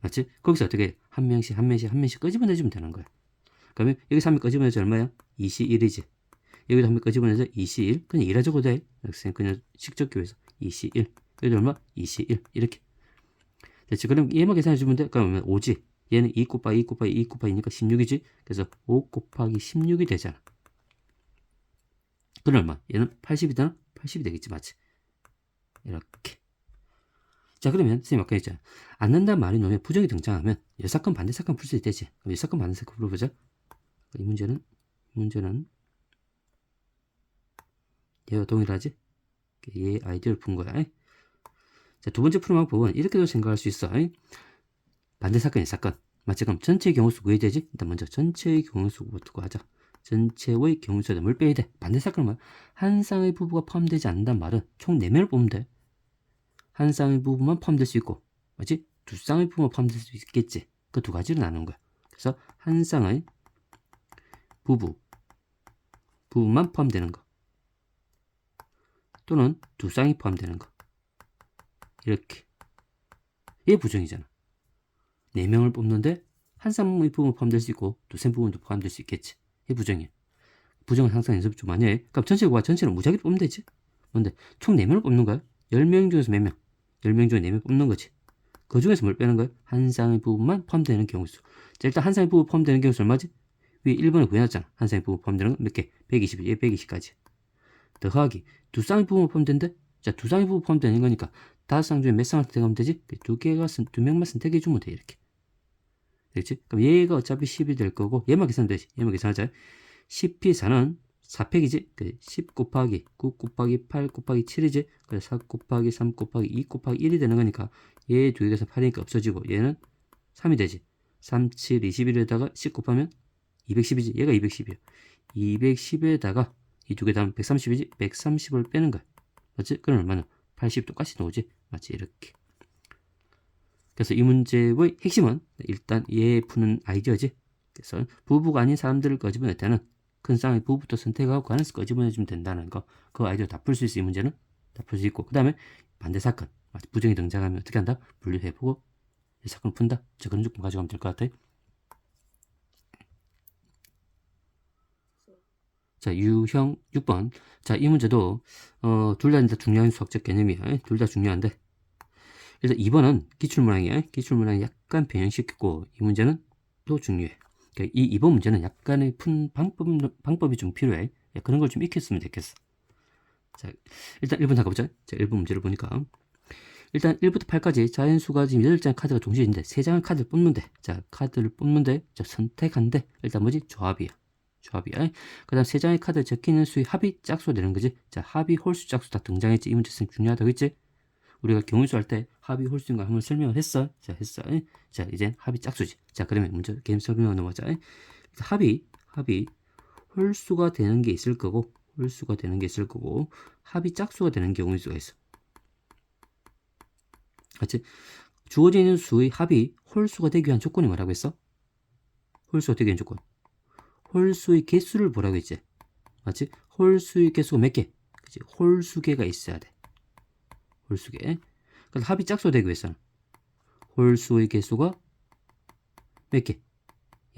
맞지? 거기서 어떻게 해? 한 명씩 끄집어내주면 되는 거야. 그러면 여기서 한 명 끄집어내자 얼마야? 21이지. 여기도 한 명 끄집어내자 21. 그냥 2라 적어도 돼. 그냥 식적교에서 21. 여기도 얼마? 21. 이렇게. 됐지? 그럼 얘만 계산해주면 돼. 그러면 5지. 얘는 2 곱하기 2 곱하기 2 곱하기니까 16이지. 그래서 5 곱하기 16이 되잖아. 그럼 얼마? 얘는 80이 되나? 80이 되겠지. 맞지? 이렇게. 자, 그러면 선생님 아까 했잖아. 않는다는 말이 나오면 부정이 등장하면 여사건 반대사건 풀 수 있겠지. 그럼 여사건 반대사건 풀어보자. 이 문제는 얘가 동일하지? 얘 아이디어를 푼 거야. 자, 두 번째 풀어만 보면 이렇게도 생각할 수 있어. 반대사건, 여사건. 맞지? 그럼 전체의 경우수 구해야 되지? 일단 먼저 전체의 경우수부터 구하자. 전체의 경우수에다 뭘 빼야 돼? 반대사건은 뭐야? 한 쌍의 부부가 포함되지 않는다는 말은 총 4명을 뽑으면 돼. 한 쌍의 부부만 포함될 수 있고, 맞지? 두 쌍의 부부만 포함될 수 있겠지. 그 두 가지를 나누는 거야. 그래서 한 쌍의 부부만 포함되는 거. 또는 두 쌍이 포함되는 거. 이렇게. 얘 부정이잖아. 4명을 뽑는데 한 쌍의 부분 포함될 수 있고 두 쌍 부분도 포함될 수 있겠지. 얘 부정이야. 부정은 항상 연습 좀 많이 해. 그럼 전체는 무작위로 뽑으면 되지. 근데 총 4명을 뽑는 거야. 10명 중에서 몇 명? 10명 중에 4명 뽑는 거지. 그 중에서 뭘 빼는 거야? 한 쌍의 부분만 포함되는 경우수. 자, 일단 한 쌍의 부분 포함되는 경우수 얼마지? 위에 1번에 구해놨잖아. 한 쌍의 부분 포함되는 거 몇 개? 120, 얘 120까지. 더하기 두 쌍의 부분 포함된대? 자, 두 쌍의 부분 포함되는 거니까 5쌍 중에 몇 쌍을 선택하면 되지? 두 명만 선택해주면 돼. 이렇게. 됐지? 그럼 얘가 어차피 10이 될 거고 얘만 계산하면 되지. 얘만 계산하자. 10p4는 4팩이지? 10 곱하기 9 곱하기 8 곱하기 7이지? 그래서 4 곱하기 3 곱하기 2 곱하기 1이 되는 거니까 얘 두 개에서 8이니까 없어지고 얘는 3이 되지. 3, 7, 21에다가 10 곱하면 210이지. 얘가 210이야. 210에다가 이 두 개 다음 130이지? 130을 빼는 거야. 맞지? 그럼 얼마나? 80 똑같이 나오지? 맞지? 이렇게. 그래서 이 문제의 핵심은 일단 얘 푸는 아이디어지. 그래서 부부가 아닌 사람들을 꺼집어낼 때는 큰 쌍의 부부부터 선택하고 그 안에서 꺼집어내주면 된다는 거. 그 아이디어 다 풀 수 있어. 이 문제는 다 풀 수 있고. 그 다음에 반대사건. 부정이 등장하면 어떻게 한다? 분류해보고 이 사건을 푼다. 자, 그런 조건 가져가면 될 것 같아. 자, 유형 6번. 자, 이 문제도 둘 다 중요한 수학적 개념이야. 둘 다 중요한데 일단 2번은 기출문항이야. 기출문항이 약간 변형시켰고 이 문제는 또 중요해. 그러니까 이 2번 문제는 약간의 푼 방법이 좀 필요해. 그런 걸 좀 익혔으면 좋겠어. 자, 일단 1번 잠깐 보자. 자, 1번 문제를 보니까 일단 1부터 8까지 자연수가 지금 8장의 카드가 동시에 있는데 3장의 카드를 뽑는데, 자 카드를 뽑는데 자 선택한데 일단 뭐지? 조합이야. 조합이야. 그 다음 3장의 카드에 적혀있는 수의 합이 짝수가 되는 거지. 자 합이 홀수 짝수 다 등장했지. 이 문제 쌤 중요하다고 했지. 우리가 경우수 할 때 합이 홀수인 거 한번 설명을 했어. 자 했어. 자 이제 합이 짝수지. 자 그러면 문제 게임 설명을 넘어가자. 합이 홀수가 되는 게 있을 거고, 홀수가 되는 게 있을 거고, 합이 짝수가 되는 경우일 수가 있어. 맞지? 주어지는 수의 합이 홀수가 되기 위한 조건이 뭐라고 했어? 홀수가 되기 위한 조건. 홀수의 개수를 보라고 했지. 맞지? 홀수의 개수가 몇 개? 그치? 홀수개가 있어야 돼. 홀수개. 그래서 합이 짝수가 되기 위해서는 홀수의 개수가 몇 개?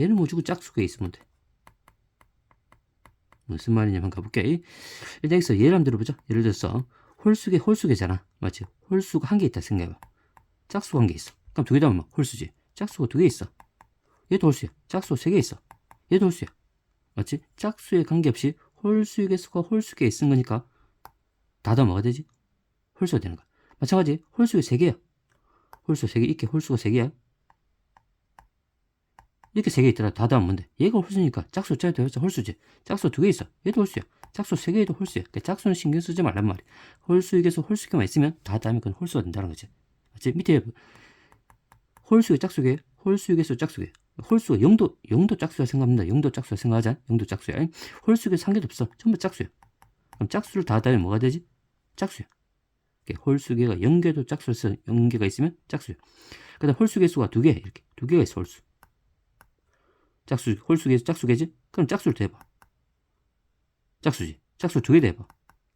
얘는 뭐 주고 짝수가 있으면 돼. 무슨 말이냐 한번 가볼게. 일단 여기서 예를 한번 들어보자. 예를 들어서 홀수개잖아. 맞지? 홀수가 한 개 있다 생각해봐. 짝수가 한 개 있어. 그럼 두 개 더하면 홀수지. 짝수가 두 개 있어. 얘도 홀수야. 짝수가 세 개 있어. 얘도 홀수야. 맞지? 짝수에 관계없이 홀수의 개수가 홀수개에 있은 거니까 다 더하면 뭐가 되지? 홀수가 되는 거야. 마찬가지 홀수가 세 개야. 홀수 세 개 있게 홀수가 세 개야. 이렇게 세 개 있더라. 다 더하면 뭔데? 얘가 홀수니까 짝수 짜야 되겠죠. 홀수지. 짝수 두 개 있어. 얘도 홀수야. 짝수 세 개도 홀수야. 그러니까 짝수는 신경 쓰지 말란 말이야. 홀수의 개수 홀수개만 있으면 다 더하면 그건 홀수가 된다는 거지. 맞지? 밑에 홀수의 짝수개, 홀수의 개수 짝수개. 홀수가 0도 짝수라 생각합니다. 0도 짝수라 생각하자. 0도 짝수야. 홀수개 한 개도 없어. 전부 짝수야. 그럼 짝수를 다 더하면 뭐가 되지? 짝수야. 홀수개가 0개도 짝수에서 0개가 있으면 짝수야. 그 다음 홀수개수가 두 개, 이렇게. 두 개가 있어, 홀수. 홀수개수 짝수개지? 그럼 짝수를 더해봐. 짝수지. 짝수 두 개 더해봐.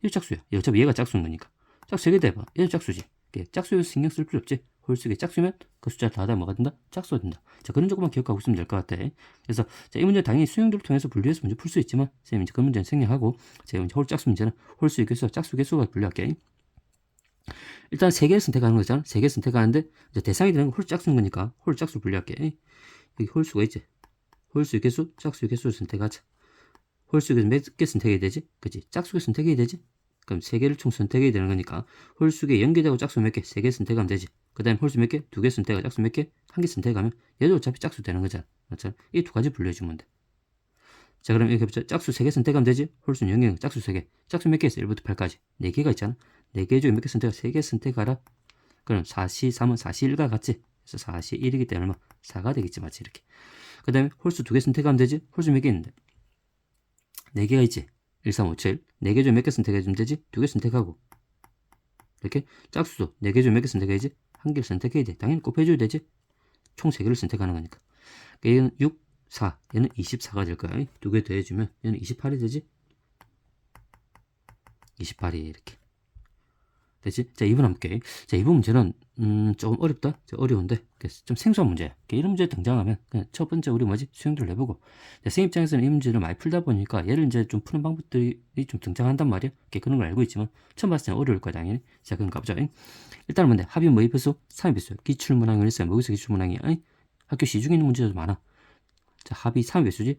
이거 짝수야. 어차피 얘가 짝수인 거니까. 짝수 세 개 더해봐. 얘도 짝수지. 짝수에서 신경 쓸 필요 없지. 홀수개 짝수면 그 숫자 다 뭐가 된다? 짝수가 된다. 자, 그런 조금만 기억하고 있으면 될 것 같아. 그래서 자, 이 문제 당연히 수형들을 통해서 분류해서 문제 풀 수 있지만 선생님이 이제 그 문제는 생략하고 제가 이제 홀짝수 문제는 홀수의 개수와 짝수 개수가 분류할게. 일단 세 개를 선택하는 거잖아. 세 개 선택하는데 이제 대상이 되는 건 홀짝수인 거니까 홀짝수 분류할게. 여기 홀수가 있지. 홀수의 개수, 짝수의 개수를 선택하자. 홀수의 개수 몇 개 선택해야 되지? 그치? 짝수의 선택해야 되지? 그럼 세 개를 총 선택해야 되는 거니까 홀수개 연계되고 짝수 몇 개? 세 개 선택하면 되지. 그 다음에 홀수 몇 개? 두 개 선택하고 짝수 몇 개? 한 개 선택하면 얘도 어차피 짝수 되는 거잖아. 맞잖아. 이 두 가지 분류해주면 돼. 자, 그럼 이렇게 해보자. 짝수 3개 선택하면 되지? 홀수는 0개, 짝수 3개. 짝수 몇 개 있어? 1부터 8까지. 4개가 있잖아. 4개 중에 몇 개 선택하? 3개 선택하라. 그럼 4시 3은 4시 1과 같지? 그래서 4시 1이기 때문에 4가 되겠지, 맞지? 이렇게. 그 다음에 홀수 2개 선택하면 되지? 홀수 몇 개 있는데? 4개가 있지? 1, 3, 5, 7. 4개 중에 몇 개 선택해주면 되지? 2개 선택하고. 이렇게. 짝수도 4개 중에 몇 개 선택해야지? 한 개를 선택해야 돼. 당연히 곱해줘야 되지? 총 3개를 선택하는 거니까. 얘는 6, 4. 얘는 24가 될 거야. 2개 더해주면 얘는 28이 되지? 28이 이렇게. 되지? 자, 2번 한번 볼게. 자, 2번 문제는 조금 어렵다? 어려운데 좀 생소한 문제야. 이런 문제 등장하면 그냥 첫 번째 우리 뭐지? 수행들을 해보고 선생님 입장에서는 이 문제를 많이 풀다 보니까 얘를 이제 좀 푸는 방법들이 좀 등장한단 말이야. 그런 걸 알고 있지만 처음 봤을 때는 어려울 거야 당연히. 자, 그럼 가보자. 일단은 뭔데? 합이 뭐의 배수? 3의 배수야. 기출문항을 했어요. 뭐기서 기출문항이야? 학교 시중에 있는 문제도 많아. 자, 합이 3의 배수지?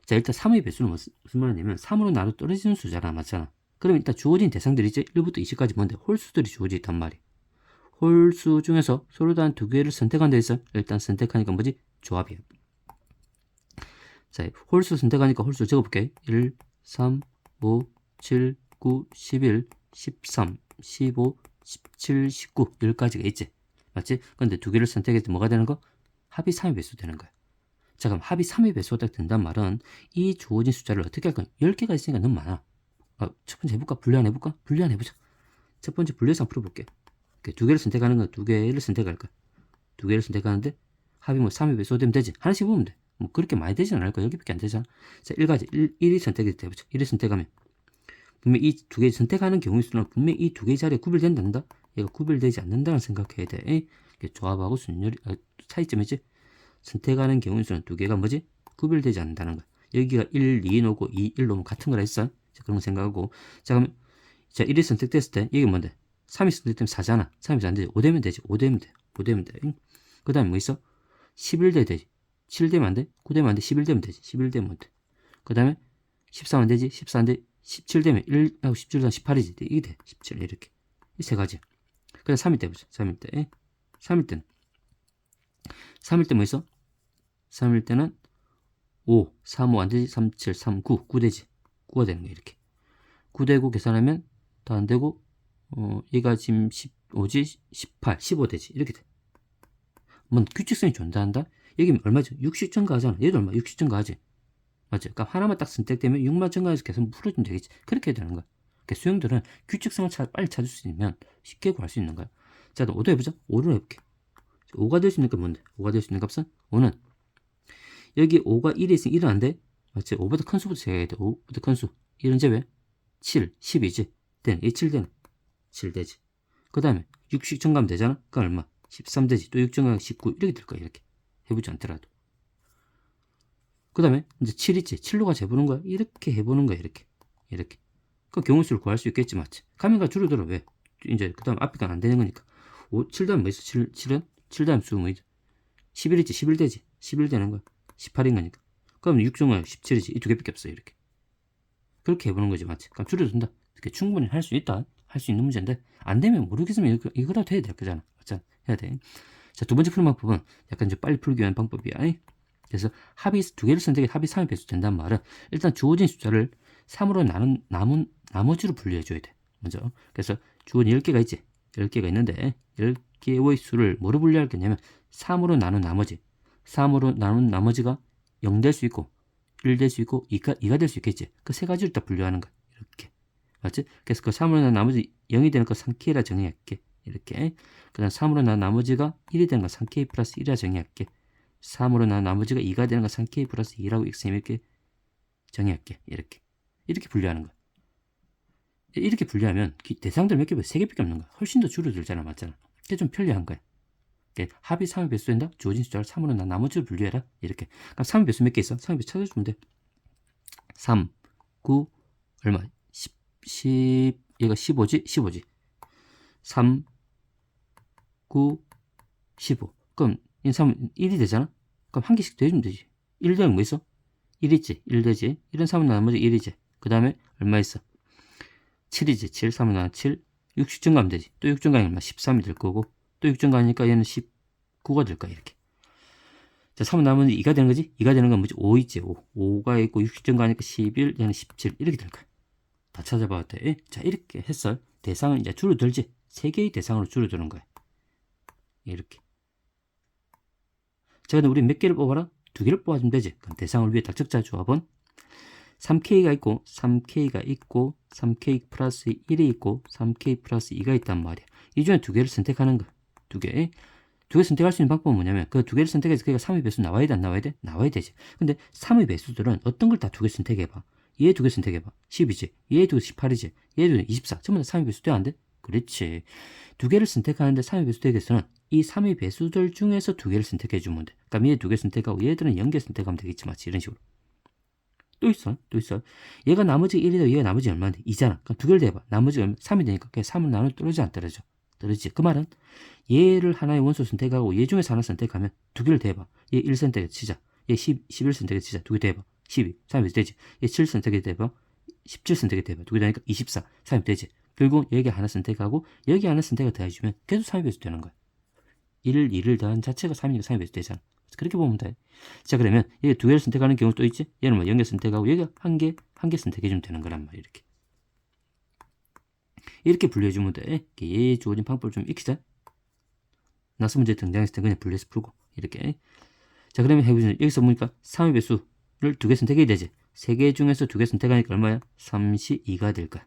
자, 일단 3의 배수는 무슨 말이냐면 3으로 나눠 떨어지는 수잖아. 맞잖아. 그럼 일단 주어진 대상들이 이제 1부터 20까지 뭔데? 홀수들이 주어져 있단 말이야. 홀수 중에서 서로 다른 두 개를 선택한 데 있어. 일단 선택하니까 뭐지? 조합이야. 자, 홀수 선택하니까 홀수 적어볼게. 1, 3, 5, 7, 9, 11, 13, 15, 17, 19 10까지가 있지. 맞지? 근데 두 개를 선택해서 뭐가 되는 거? 합이 3의 배수 되는 거야. 자, 그럼 합이 3의 배수가 된단 말은 이 주어진 숫자를 어떻게 할 거야? 10개가 있으니까 너무 많아. 첫 번째 해볼까? 분리안 해볼까? 분리안 해보자. 첫 번째 분리해서 풀어볼게. 두 개를 선택하는 건 두 개를 선택할 거야. 두 개를 선택하는데 합이 뭐 3의 배수 되면 되지. 하나씩 보면 돼. 뭐 그렇게 많이 되진 않을 거야. 여기밖에 안 되잖아. 자, 1가지. 1이 선택이 돼보자. 1을 선택하면 분명 이 두 개 선택하는 경우의 수는 분명 이 두 개 자리에 구별된다. 얘가 구별되지 않는다는 생각해야 돼. 조합하고 순열이 차이점이지. 선택하는 경우의 수는 두 개가 뭐지? 구별되지 않는다는 거야. 여기가 1, 2 놓고 2, 1 놓으면 같은 거라 했어. 자, 그런 거 생각하고. 자, 그럼 자, 1이 선택됐을 때 이게 뭔데? 3이 선택되면 4잖아. 3이 안 되지. 5 되면 되지. 5 되면 돼. 5 되면 돼. 그 다음에 뭐 있어? 11대 되지. 7 되면 안 돼? 9 되면 안 돼? 11 되면 되지. 11 되면 돼. 그 다음에 13 안 되지? 14 안 돼? 17 되면 1하고 17 되면 18이지. 이게 돼. 17 이렇게. 이 세 가지. 그냥 3일 때 보자. 3일 때. 3일 때는. 3일 때 뭐 있어? 3일 때는 5, 3, 5 안 되지? 3, 7, 3, 9. 9 되지? 9가 되는 거야, 이렇게. 9 되고 계산하면 더 안 되고, 얘가 지금 15지? 18, 15 되지? 이렇게 돼. 뭐, 규칙성이 존재한다? 여기 얼마죠? 60 증가하잖아. 얘도 얼마? 60 증가하지? 맞죠? 그러니까 하나만 딱 선택되면 6만 증가해서 계속 풀어주면 되겠지. 그렇게 해야 되는 거야. 그러니까 수영들은 규칙성을 빨리 찾을 수 있으면 쉽게 구할 수 있는 거야. 자, 5도 해보자. 5로 해볼게. 5가 될 수 있는 건 뭔데? 5가 될 수 있는 값은? 5는 여기 5가 1이 있으면 1은 안 돼? 맞지? 5보다 큰 수부터 세야 돼. 5보다 큰 수. 1은 제 왜? 7, 10이지. 되는. 이 7 되는. 7 되지. 그 다음에 60 증가하면 되잖아? 그건 얼마? 13 되지. 또 6 증가하면 19. 이렇게 될 거야. 이렇게. 해보지 않더라도. 그 다음에 이제 7 있지. 7로 가 재보는 거야. 이렇게 해보는 거야. 이렇게. 이렇게. 그 경우수를 구할 수 있겠지. 맞지? 가면가 줄어들어. 왜? 이제 그 다음 앞에가 안 되는 거니까. 7 다음 뭐 있어? 7은? 7 다음 수 뭐 있어? 11 있지. 11 되지. 11 되는 거야. 18인 거니까. 그럼 6 증가 17이지. 이 두 개밖에 없어. 이렇게. 그렇게 해보는 거지. 맞지? 그럼 줄여준다. 이렇게 충분히 할 수 있다. 할 수 있는 문제인데 안 되면 모르겠으면 이거라도 해야 될 거잖아. 맞잖아. 해야 돼. 자, 두 번째 푸는 방법은 약간 좀 빨리 풀기 위한 방법이야. 그래서 합이 두 개를 선택해 합이 3의 배수 된다는 말은 일단 주어진 숫자를 3으로 남은 나머지로 분류해 줘야 돼. 먼저. 그래서 주어진 10개가 있지. 10개가 있는데 10개의 수를 뭐로 분류할 거냐면 3으로 나눈 나머지. 3으로 나눈 나머지가 0 될 수 있고 1 될 수 있고 2가 될 수 있겠지. 그 세 가지를 딱 분류하는 거야. 이렇게. 맞지? 그래서 그 3으로 나눈 나머지 0이 되는 거 3K라 정의할게. 이렇게. 그 다음 3으로 나눈 나머지가 1이 되는 거 3K 플러스 1이라 정의할게. 3으로 나눈 나머지가 2가 되는 거 3K 플러스 2라고 xm 이렇게 정의할게. 이렇게. 이렇게 분류하는 거야. 이렇게 분류하면 대상들 몇 개, 3개밖에 없는 거야. 훨씬 더 줄어들잖아. 맞잖아. 그게 좀 편리한 거야. 합이 3의 배수 된다? 주어진 숫자를 3으로 나 나머지를 분류해라. 이렇게. 그럼 3의 배수 몇 개 있어? 3의 배수 찾아주면 돼. 3, 9, 얼마? 10, 얘가 15지? 15지. 3, 9, 15. 그럼 이 3은 1이 되잖아? 그럼 한 개씩 더해주면 되지. 1 되는 뭐 있어? 1 있지. 1 되지. 1은 3은 나머지 1이지. 그 다음에 얼마 있어? 7이지. 7, 3은 나머지 7. 60 증가하면 되지. 또 6 증가하면 얼마? 13이 될 거고. 또 6 증가하니까 얘는 19가 될 거야. 이렇게. 자, 3은 나머지 2가 되는 거지? 2가 되는 건 뭐지? 5 있지. 5. 5가 있고 60 증가하니까 11, 얘는 17. 이렇게 될 거야. 다 찾아봐도 돼. 자, 이렇게 했어. 대상은 이제 줄어들지. 3개의 대상으로 줄어드는 거야. 이렇게. 자, 근데 우리 몇 개를 뽑아라? 2개를 뽑아주면 되지. 그럼 대상을 위해 딱 적자 조합은 3K가 있고 3K가 있고 3K 플러스 1이 있고 3K 플러스 2가 있단 말이야. 이 중에 2개를 선택하는 거야. 2개. 2개 선택할 수 있는 방법은 뭐냐면 그 2개를 선택해서 그게 3의 배수 나와야 돼? 안 나와야 돼? 나와야 되지. 근데 3의 배수들은 어떤 걸 다 2개 선택해봐. 얘 2개 선택해봐. 10이지. 얘 2개 18이지. 얘도 24. 전부 다 3의 배수 돼? 안 돼? 그렇지. 2개를 선택하는데 3의 배수 되겠어는 이 3의 배수들 중에서 2개를 선택해주면 돼. 그러니까 얘 2개 선택하고 얘들은 0개 선택하면 되겠지. 맞지? 이런 식으로. 또 있어. 또 있어. 얘가 나머지 1이다. 얘가 나머지 얼마인데? 2잖아. 그럼 2개를 대봐. 나머지 3이 되니까 그냥 3을 나눠 떨어져 안 떨어져? 떨어지지. 그 말은 얘를 하나의 원소 선택하고 얘 중에서 하나 선택하면 2개를 대봐. 얘 1 선택해 치자. 얘 11 선택해 치자. 2개 대봐. 12. 3이 되지. 얘 7 선택해 대봐. 17 선택해 대봐. 2개 되니까 24. 3이 되지. 결국 여기 하나 선택하고 여기 하나 선택을 더해주면 계속 3의 배수 되는 거야. 1을 2를 더한 자체가 3이니까 3의 배수 되잖아. 그렇게 보면 돼. 자, 그러면 여기 2개를 선택하는 경우 또 있지? 얘는 뭐 0개 선택하고 여기가 한 개 선택해주면 되는 거란 말이야. 이렇게 분류해주면 돼. 얘 주어진 방법을 좀 익히자. 나스 문제 등장했을 때 그냥 분류해서 풀고 이렇게. 자, 그러면 해보자. 여기서 보니까 3의 배수를 2개 선택해야 되지. 3개 중에서 2개 선택하니까 얼마야? 32가 될 거야.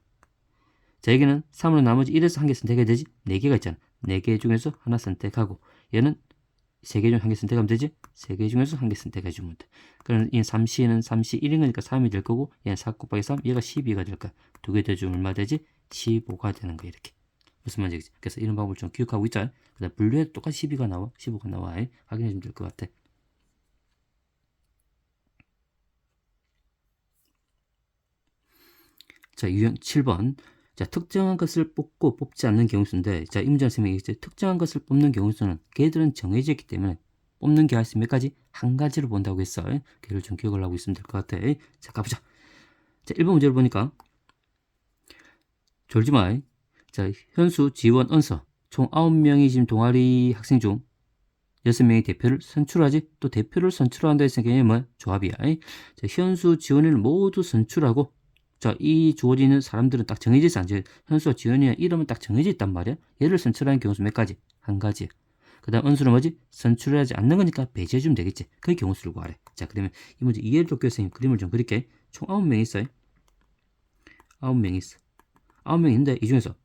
자, 여기는 3으로 나머지 1에서 한 개 선택해야 되지. 4개가 있잖아. 4개 중에서 하나 선택하고 얘는 3개 중 한 개 선택하면 되지. 3개 중에서 한 개 선택해주면 돼. 그럼 이 3C는 3C 1인 거니까 3이 될 거고 얘는 4 곱하기 3 얘가 12가 될 거야. 2개 더해주면 얼마 되지? 15가 되는 거야. 이렇게. 무슨 말인지. 그래서 이런 방법을 좀 기억하고 있자. 그 다음 분류해도 똑같이 12가 나와. 15가 나와. 확인해주면 될 것 같아. 자, 유형 7번. 자, 특정한 것을 뽑고 뽑지 않는 경우수인데, 자, 이 문제는 설명이 있어요. 특정한 것을 뽑는 경우수는 걔들은 정해져 있기 때문에 뽑는 게 할 수 몇 가지? 한 가지로 본다고 했어. 걔를 좀 기억을 하고 있으면 될 것 같아. 자, 가보자. 자, 1번 문제를 보니까 졸지 마. 자, 현수, 지원, 언서. 총 9명이 지금 동아리 학생 중 6명이 대표를 선출하지. 또 대표를 선출한다 했으니까 얘는 뭐야? 조합이야. 자, 현수, 지원이를 모두 선출하고, 자, 이 주어지는 사람들은 딱 정해져 있어. 현수와 지원이의 이름은 딱 정해져 있단 말이야. 얘를 선출하는 경우수 몇 가지? 한 가지. 그 다음 은수는 뭐지? 선출하지 않는 거니까 배제해주면 되겠지. 그게 경우수를 구하래. 자, 그러면 이 문제 이해를 돕기 위해서 선생님 그림을 좀 그릴게. 총 9명이 있어요. 9명이 있어. 9명이 있는데 이 중에서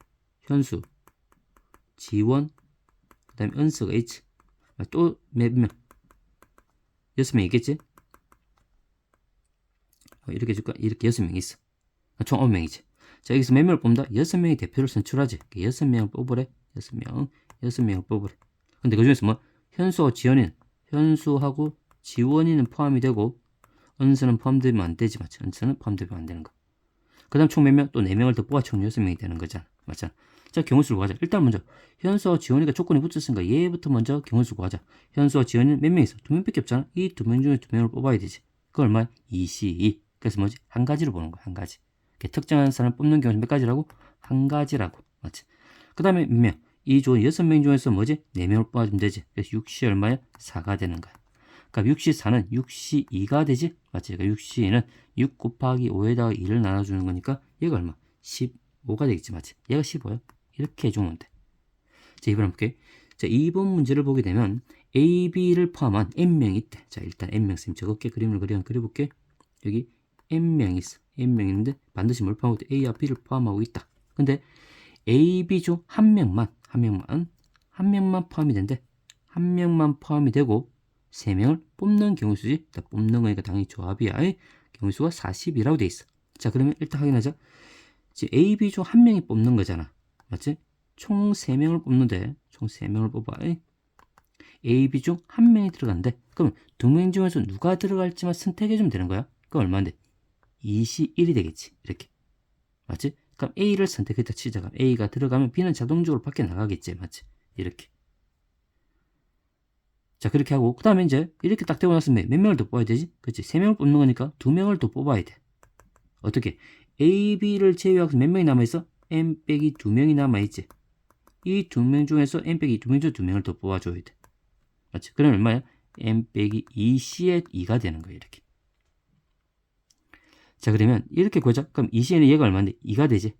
현수, 지원, 그 다음에 은수가 있지. 또 몇 명? 6명 있겠지? 이렇게 해줄까? 이렇게 6명이 있어. 총 9명이지. 자, 여기서 몇 명을 뽑는다? 6명이 대표를 선출하지. 6명을 뽑으래. 6명을 뽑으래. 근데 그 중에서 뭐? 현수와 지원이는, 현수하고 지원이는 포함이 되고, 은수는 포함되면 안 되지, 맞지? 은수는 포함되면 안 되는 거. 그 다음 총 몇 명? 또 4명을 더 뽑아 총 6명이 되는 거잖아. 맞잖아. 자, 경우수를 구하자. 일단 먼저, 현수와 지원이가 조건이 붙었으니까 얘부터 먼저 경우수 구하자. 현수와 지원이는 몇 명 있어? 2명밖에 없잖아. 이 2명 중에 2명을 뽑아야 되지. 그거 얼마야? 22. 그래서 뭐지? 한 가지로 보는 거야, 한 가지. 특정한 사람을 뽑는 경우는 몇 가지라고? 한 가지라고. 맞지? 그 다음에 몇 명? 이 좋은 6명 중에서 뭐지? 4명을 뽑아주면 되지. 그래서 6시 얼마야? 4가 되는 거야. 그러니까 6시4는 6시2가 되지? 맞지? 그러니까 6시2는 6 곱하기 5에다가 2를 나눠주는 거니까 얘가 얼마? 15가 되겠지, 맞지? 얘가 15야. 이렇게 해주면 돼. 자, 이번 볼게. 자, 2번 문제를 보게 되면 A, B를 포함한 N명이 있대. 자, 일단 N명 쌤 적을게. 그림을 그려볼게. 여기 N명이 있어. N명이 있는데 반드시 뭘 포함하고 있대? A와 B를 포함하고 있다. 근데 A, B 중 한 명만 포함이 된대. 한 명만 포함이 되고 3명을 뽑는 경우수지. 뽑는 거니까 당연히 조합이야. 경우수가 40이라고 돼 있어. 자, 그러면 일단 확인하자. 지금 A, B 중 한 명이 뽑는 거잖아. 맞지? 총 3명을 뽑는데 총 3명을 뽑아. A, B 중 한 명이 들어간대. 그럼 2명 중에서 누가 들어갈지만 선택해주면 되는 거야. 그럼 얼마인데? 21이 되겠지. 이렇게. 맞지? 그럼 A를 선택했다 치자. 그럼 A가 들어가면 B는 자동적으로 밖에 나가겠지. 맞지? 이렇게. 자, 그렇게 하고 그 다음에 이제 이렇게 딱 되고 났으면 몇 명을 더 뽑아야 되지? 그렇지? 3명을 뽑는 거니까 2명을 더 뽑아야 돼. 어떻게? A, B를 제외하고 몇 명이 남아있어? M 빼기 2명이 남아있지. 이 2명 중에서 M 빼기 2명 중 2명을 더 뽑아줘야 돼. 맞지? 그럼 얼마야? M 빼기 2C의 2가 되는 거야. 이렇게. 자, 그러면 이렇게 구하자. 그럼 2C는 얘가 얼마인데? 2가 되지.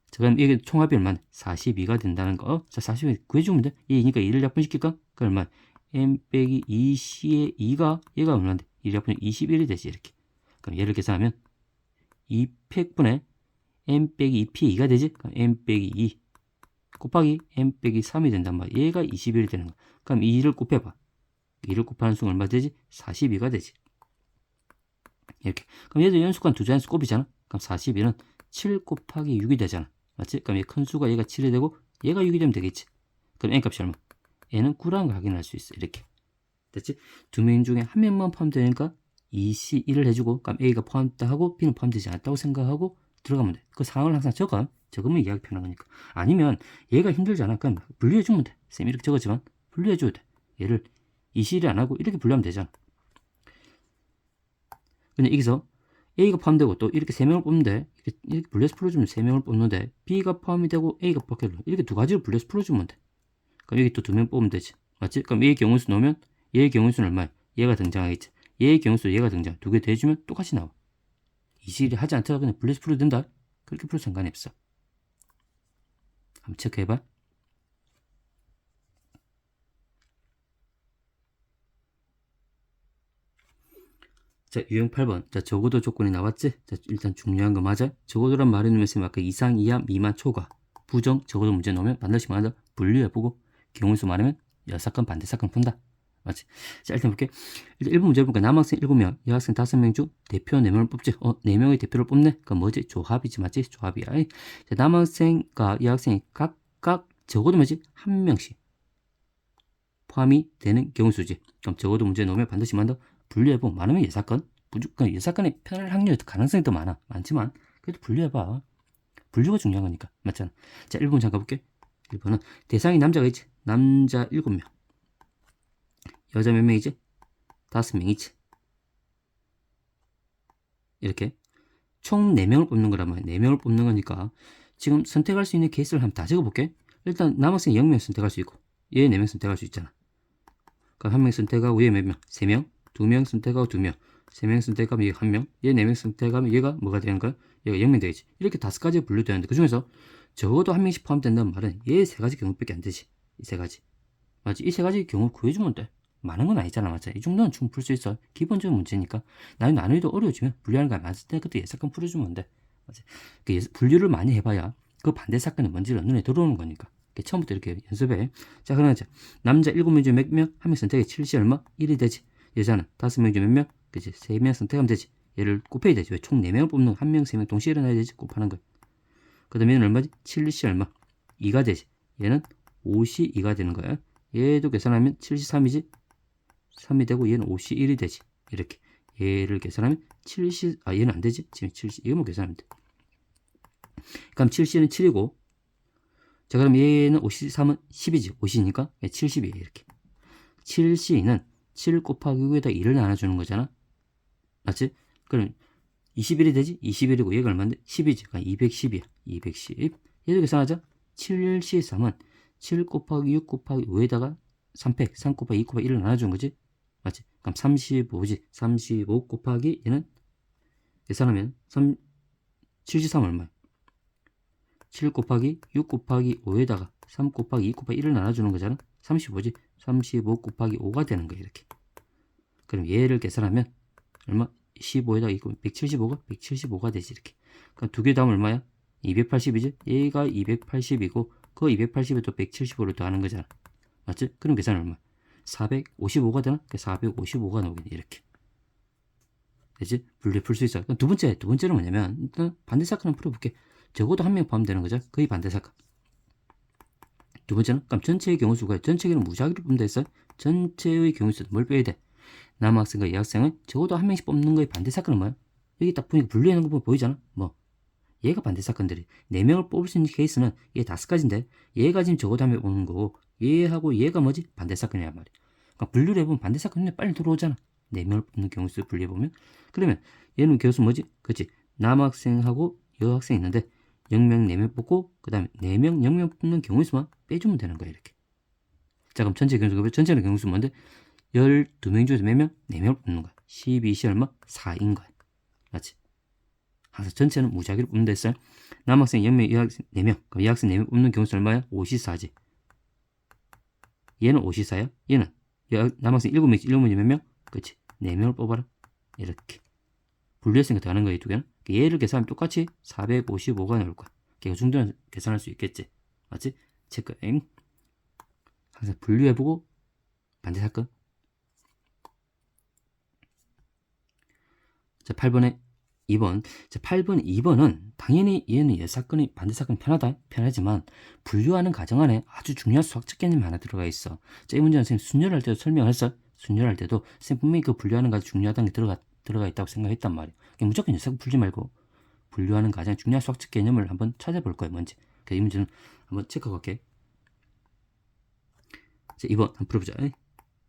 자, 그럼 이게 총합이 얼마나? 42가 된다는 거. 자, 42 구해주면 돼. 얘니까 2를 약분시킬까? 그럼 얼마야? M 빼기 2C의 2가 얘가 얼마인데? 1을 약분이 21이 되지. 이렇게. 그럼 얘를 계산하면 2팩분의 M 빼기 2P의 2가 되지? 그럼 M 빼기 2 곱하기 M 빼기 3이 된단 말이야. 얘가 21이 되는 거야. 그럼 2를 곱해봐. 2를 곱하는 수가 얼마 되지? 42가 되지. 이렇게. 그럼 얘도 연수관 두 자연수 곱이잖아. 그럼 42는 7 곱하기 6이 되잖아. 맞지? 그럼 얘 큰 수가 얘가 7이 되고 얘가 6이 되면 되겠지. 그럼 N값이 얼마? N은 9라는 걸 확인할 수 있어. 이렇게. 됐지? 2명 중에 한 명만 포함되니까 2C1을 해주고 그럼 A가 포함됐다 하고 B는 포함되지 않았다고 생각하고 들어가면 돼. 그 상황을 항상 적으면 이야기 편한 거니까. 아니면 얘가 힘들잖아. 그럼 분류해주면 돼. 쌤이 이렇게 적었지만 분류해줘야 돼. 얘를 2C1이 안 하고 이렇게 분류하면 되잖아. 근데 여기서 A가 포함되고 또 이렇게 3명을 뽑는데 이렇게 분류해서 풀어주면 3명을 뽑는데 B가 포함이 되고 A가 포함이 되고 이렇게 두 가지를 분류해서 풀어주면 돼. 그럼 여기 또 2명 뽑으면 되지. 맞지? 그럼 얘의 경우수 넣으면 얘의 경우수는 얼마야? 얘가 등장하겠지. 얘의 경우수 얘가 등장. 두 개 더해주면 똑같이 나와. 이식이 하지 않더라도 그냥 분류해서 풀어도 된다. 그렇게 풀어도 상관이 없어. 한번 체크해봐. 자, 유형 8번. 자, 적어도 조건이 나왔지? 자, 일단 중요한 거 맞아? 적어도란 말은 뭐냐면 아까 이상, 이하, 미만, 초과, 부정, 적어도 문제 넣으면 반드시 말한다. 분류해보고 경우수 말하면 여사건, 반대사건 푼다. 맞지? 자, 일단 볼게. 일단 1번 문제 보니까 남학생 7명, 여학생 5명 중 대표 4명을 뽑지. 4명의 대표를 뽑네? 그럼 뭐지? 조합이지, 맞지? 조합이야. 자, 남학생과 여학생이 각각 적어도 뭐지? 한 명씩 포함이 되는 경우수지. 그럼 적어도 문제 넣으면 반드시 만다. 분류해보면 많으면 예사건, 무조건 예사건의 편할 확률이 가능성이 더 많지만 그래도 분류해봐. 분류가 중요한 거니까. 맞잖아. 자, 1번 잠깐 볼게. 1번은 대상이 남자가 있지. 남자 7명. 여자 몇 명이지? 5명이지. 이렇게 총 4명을 뽑는 거란 말이야. 4명을 뽑는 거니까 지금 선택할 수 있는 케이스를 한번 다 적어볼게. 일단 남학생 0명 선택할 수 있고 얘 4명 선택할 수 있잖아. 그럼 1명 선택하고 얘 몇 명? 3명, 2명 선택하고 2명, 3명 선택하면 얘 1명, 얘 4명 선택하면 얘가 뭐가 되는 거야? 얘가 0명 되겠지. 이렇게 5가지 분류되는데 그 중에서 적어도 1명씩 포함된다는 말은 얘 3가지 경우밖에 안 되지. 이 3가지. 맞지? 이 3가지 경우 구해주면 돼. 많은 건 아니잖아, 맞지? 이 정도는 충분히 풀 수 있어. 기본적인 문제니까. 나중에 난이도 어려워지면 분류하는 거 맞을 때 그때 예사건 풀어주면 돼. 맞지? 분류를 많이 해봐야 그 반대 사건이 뭔지를 눈에 들어오는 거니까. 처음부터 이렇게 연습해. 자, 그러면 남자 7명 중에 몇 명? 1명 선택해 7시 얼마? 1이 되지. 여자는 5명 중에 몇 명? 그치? 3명 선택하면 되지. 얘를 곱해야 되지. 왜 총 4명을 뽑는 거 1명, 3명 동시에 일어나야 되지. 곱하는 거야. 그 다음에 얘는 얼마지? 7시 얼마? 2가 되지. 얘는 5시 2가 되는 거야. 얘도 계산하면 7시 3이지. 3이 되고 얘는 5시 1이 되지. 이렇게. 얘를 계산하면 7시, 얘는 안 되지. 지금 7시, 이거만 계산하면 돼. 그럼 7시는 7이고, 자, 그럼 얘는 5시 3은 10이지. 5시니까 70이에요. 이렇게. 7시는 7 곱하기 6에다 2를 나눠주는 거잖아. 맞지? 그럼 21이 되지? 21이고 얘가 얼마인데? 10이지. 그러니까 210이야. 210. 얘도 계산하자. 7시 3은 7 곱하기 6 곱하기 5에다가 3팩, 3 곱하기 2 곱하기 1을 나눠주는 거지? 맞지? 그럼 35지. 35 곱하기 얘는 계산하면 73 얼마야? 7 곱하기 6 곱하기 5에다가 3 곱하기 2 곱하기 1을 나눠주는 거잖아. 35지. 35 곱하기 5가 되는 거야. 이렇게. 그럼 얘를 계산하면 얼마? 15에다가 2 곱하기 175가 되지. 이렇게. 그럼 두 개 다음 얼마야? 280이지? 얘가 280이고 그 280에 또 175를 더하는 거잖아. 맞지? 그럼 계산 얼마? 455가 되나? 455가 나오겠네. 이렇게. 되지? 분리 풀 수 있어. 그럼 두 번째는 뭐냐면 일단 반대 사건을 풀어볼게. 적어도 1명 포함되는 거죠. 거의 반대 사건. 두 번째는 그럼 전체의 경우수가 전체는 무작위로 뽑는다 했어요. 전체의 경우수 뭘 빼야 돼? 남학생과 여학생은 적어도 1명씩 뽑는 거의 반대 사건은 뭐야? 여기 딱 보니까 분류하는 거 보면 보이잖아. 뭐 얘가 반대 사건들이 4명을 뽑을 수 있는 케이스는 얘 5가지인데 얘가 지금 적어도 1명 뽑는 거고 얘하고 얘가 뭐지? 반대 사건이란 말이야. 그러니까 분류를 해보면 반대 사건이 빨리 들어오잖아. 4명을 뽑는 경우수 분류해보면 그러면 얘는 경우수 뭐지? 그렇지. 남학생하고 여학생 있는데 0명 4명 뽑고 그 다음에 4명 0명 뽑는 경우수만 빼주면 되는 거야. 이렇게. 자, 그럼 전체 경우수 전체는 경우수 뭔데? 12명 중에서 몇 명? 4명을 뽑는 거야. 12시 얼마? 4인 거야. 맞지? 항상 전체는 무작위로 뽑는다 했어요. 남학생 0명, 여학생 4명. 그럼 여학생 4명 뽑는 경우수 얼마야? 54지. 얘는 54야? 얘는 남학생 7명 몇 명? 그치? 4명을 뽑아라. 이렇게. 분류했으니까 더하는 거야, 이 두 개는. 얘를 계산하면 똑같이 455가 나올 거야. 그 정도는 계산할 수 있겠지. 맞지? 체크. 항상 분류해보고 반대 사건. 자, 8번에 2번. 자, 8번, 2번은 당연히 얘는 예사건이 반대 사건이 편하지만 분류하는 과정 안에 아주 중요한 수학적 개념이 하나 들어가 있어. 자, 이 문제는 선생님 순열할 때도 설명했어. 순열할 때도 선생님 분명히 그 분류하는 과정 중요하다는 게 들어가 있다고 생각했단 말이야. 무조건 예사건 풀지 말고 분류하는 가장 중요한 수학적 개념을 한번 찾아볼 거예요. 뭔지. 이 문제는 한번 체크하고 갈게. 자, 2번 한번 풀어보자.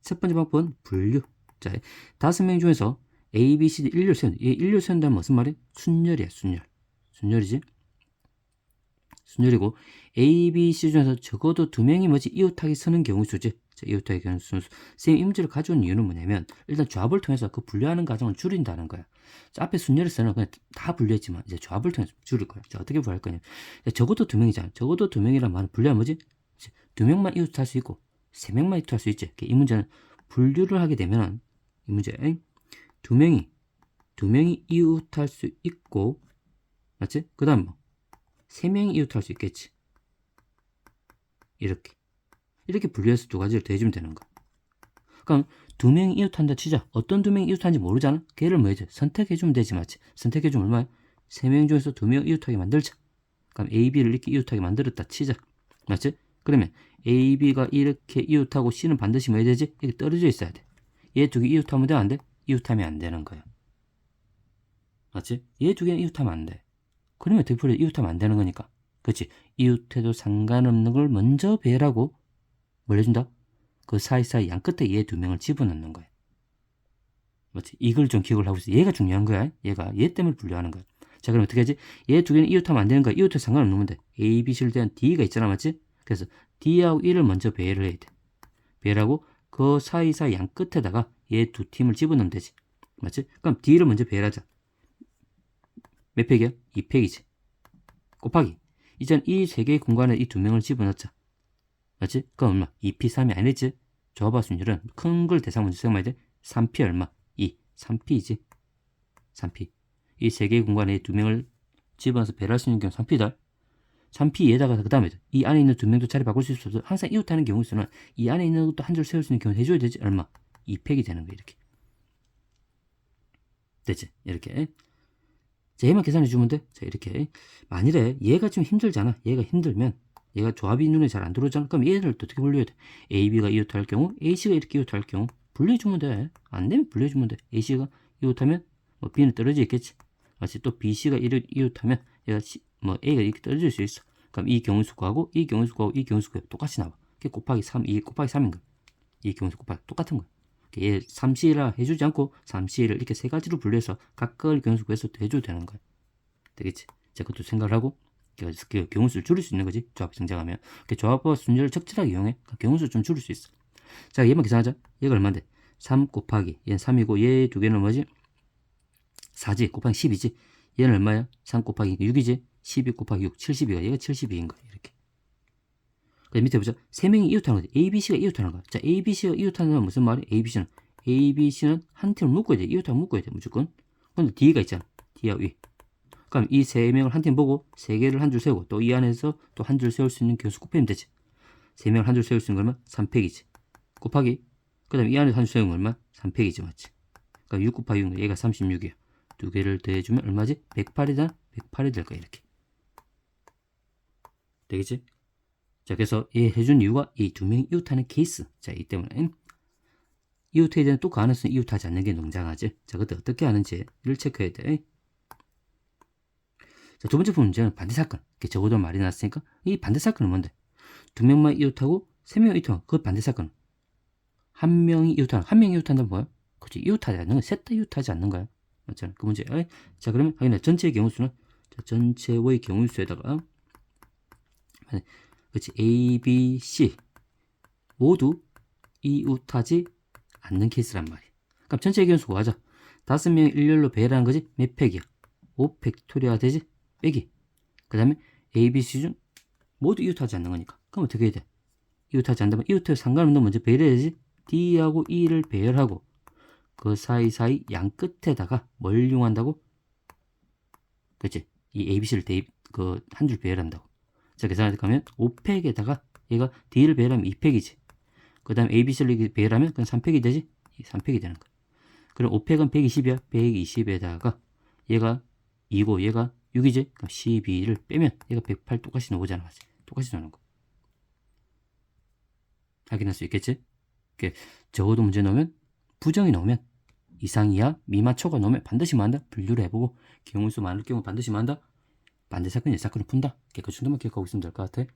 첫 번째 방법은 분류. 자, 5명 중에서 A, B, C, D 일렬 세운다. 이 일렬 세운다는 무슨 말이야? 순열이야, 순열. 순열이지? 순열이고 A, B, C 중에서 적어도 2명이 뭐지? 이웃하게 서는 경우수지. 자, 이웃하게 경우수. 선생님 이 문제를 가져온 이유는 뭐냐면 일단 조합을 통해서 그 분류하는 과정을 줄인다는 거야. 자, 앞에 순열에서는 그냥 다 분류했지만 이제 조합을 통해서 줄일 거야. 자, 어떻게 분류할 거냐? 적어도 2명이잖아. 적어도 2명이란 말은 분류하면 뭐지? 2명만 이웃할 수 있고 3명만 이웃할 수 있지. 이 문제는 분류를 하게 되면 이 문제 2명이 이웃할 수 있고, 맞지? 그 다음 뭐 3명이 이웃할 수 있겠지. 이렇게 분류해서 2가지를 더해주면 되는 거야. 그럼 2명이 이웃한다 치자. 어떤 2명이 이웃하는지 모르잖아. 걔를 뭐 해줘? 선택해주면 되지, 맞지? 선택해주면 얼마야? 3명 중에서 2명 이웃하게 만들자. 그럼 A, B를 이렇게 이웃하게 만들었다 치자. 맞지? 그러면 A, B가 이렇게 이웃하고 C는 반드시 뭐 해야 되지? 이렇게 떨어져 있어야 돼. 얘 2개 이웃하면 돼? 안 돼? 이웃하면 안 되는 거야. 맞지? 얘 2개는 이웃하면 안 돼. 그러면 어떻게 풀려? 이웃하면 안 되는 거니까. 그렇지? 이웃해도 상관없는 걸 먼저 배라고 뭘 해준다? 그 사이사이 양 끝에 얘 2명을 집어넣는 거야. 맞지? 이걸 좀 기억을 하고 있어. 얘가 중요한 거야. 얘 때문에 분류하는 거야. 자, 그럼 어떻게 하지? 얘 2개는 이웃하면 안 되는 거야. 이웃해도 상관없는 건데 A, B, C를 대한 D가 있잖아. 맞지? 그래서 D하고 E를 먼저 배열을 해야 돼. 배열하고 그 사이사이 양 끝에다가 얘 두 팀을 집어넣으면 되지. 맞지? 그럼 D를 먼저 배열하자. 몇 팩이야? 2팩이지. 곱하기. 이젠 이 세 개의 공간에 이 두 명을 집어넣자. 맞지? 그럼 얼마? 2P, 3이 아니지? 조합화 순열은 큰 걸 대상 먼저 생각해야 돼. 3P 얼마? 2. 3P이지. 3P. 이 세 개의 공간에 두 명을 집어넣어서 배열할 수 있는 경우 3P다. 3P에다가 그 다음에 이 안에 있는 두 명도 자리 바꿀 수 있어서 항상 이웃하는 경우에서는 이 안에 있는 것도 한 줄 세울 수 있는 경우 해줘야 되지. 얼마? 2팩이 되는 거야. 이렇게. 됐지? 이렇게. 자, 얘만 계산해 주면 돼. 자, 이렇게. 만일에 얘가 좀 힘들잖아. 얘가 힘들면 얘가 조합이 눈에 잘 안 들어오잖아. 그럼 얘를 어떻게 분류해야 돼? A, B가 이웃할 경우, A씨가 이렇게 이웃할 경우 분류해주면 돼. 안 되면 분류해주면 돼. A씨가 이웃하면 뭐 B는 떨어져 있겠지. 마치 또 B씨가 이웃하면 얘가 뭐 A가 이렇게 떨어질 수 있어. 그럼 이 경우수 구하고 이 경우수 구하고 이 경우수 구하고 똑같이 나와. 그게 곱하기 3, 이 곱하기 3인 거야. 이 경우수 곱하기 똑같은 거야. 얘 3C라 해주지 않고 3C를 이렇게 세 가지로 분류해서 각각의 경우수 구해서 해줘도 되는 거야. 되겠지? 자, 그것도 생각을 하고 그 경우수를 줄일 수 있는 거지. 조합이 성장하면. 조합과 순열을 적절하게 이용해. 경우수를 좀 줄일 수 있어. 자, 얘만 계산하자. 얘가 얼마인데? 3 곱하기 얘는 3이고 얘 두 개는 뭐지? 4지. 곱하기 10이지. 얘는 얼마야? 3 곱하기 6이지. 12 곱하기 6, 72가 얘가 72인 거야. 이렇게. 그 밑에 보자. 세 명이 이웃하는 거지. A, B, C가 이웃하는 거야. 자, A, B, C가 이웃하는 건 무슨 말이야? A, B, C는 한 팀을 묶어야 돼. 이웃하고 묶어야 돼. 무조건. 근데 D가 있잖아. D하고 E. 그럼 이 세 명을 한 팀 보고 세 개를 한 줄 세우고 또 이 안에서 또 한 줄 세울 수 있는 교수 곱하면 되지. 세 명을 한 줄 세울 수 있는 거 얼마? 3팩이지. 곱하기. 그 다음에 이 안에서 한 줄 세우는 거 얼마? 3팩이지. 맞지? 그러니까 6 곱하기 6, 얘가 36이야. 두 개를 더해주면 얼마지? 108이다. 108이 될 거야. 이렇게. 되겠지? 자, 그래서 얘 해준 이유가 이 두 명이 이웃하는 케이스. 자, 이 때문에 이웃해야 되는 또 그 안에서 이웃하지 않는 게 농장하지. 자, 그때 어떻게 하는지를 체크해야 돼. 자, 두 번째 문제는 반대 사건. 적어도 말이 났으니까 이 반대 사건은 뭔데? 두 명만 이웃하고 세 명이 이웃하고 그 반대 사건은 한 명이 이웃하는 한 명이 이웃한다면 뭐야? 그렇지, 이웃하지 않는 거야. 셋 다 이웃하지 않는 거야. 맞잖아. 그 문제. 자, 그러면 확인해. 전체의 경우수는 자, 전체의 경우수에다가 그렇지, A, B, C 모두 이웃하지 않는 케이스란 말이야. 그럼 전체의 경우수 구하자. 5명이 일렬로 배열하는 거지. 몇 팩이야? 5팩토리아가 되지? 빼기. 그 다음에 A, B, C 중 모두 이웃하지 않는 거니까. 그럼 어떻게 해야 돼? 이웃하지 않다면 이웃하고 상관없는 먼저 배열해야지. D하고 E를 배열하고 그 사이사이 양 끝에다가 뭘 이용한다고? 그치? 이 A, B, C를 대입 한 줄 배열한다고. 자, 계산할 때 가면 5팩에다가 얘가 D를 배열하면 2팩이지. 그 다음 A, B, C를 배열하면 그건 3팩이 되지? 3팩이 되는 거야. 그럼 5팩은 120이야. 120에다가 얘가 2고 얘가 6이지? 그럼 12를 빼면 얘가 108 똑같이 나오잖아. 맞지? 똑같이 나오는 거. 확인할 수 있겠지? 적어도 문제 나오면 부정이 나오면 이상, 이하, 미만, 초가 나오면 반드시 뭐 한다? 분류를 해보고 경우수 많을 경우 반드시 뭐 한다? 반대 사건, 일사건을 푼다. 그 정도만 기억하고 있으면 될 것 같아.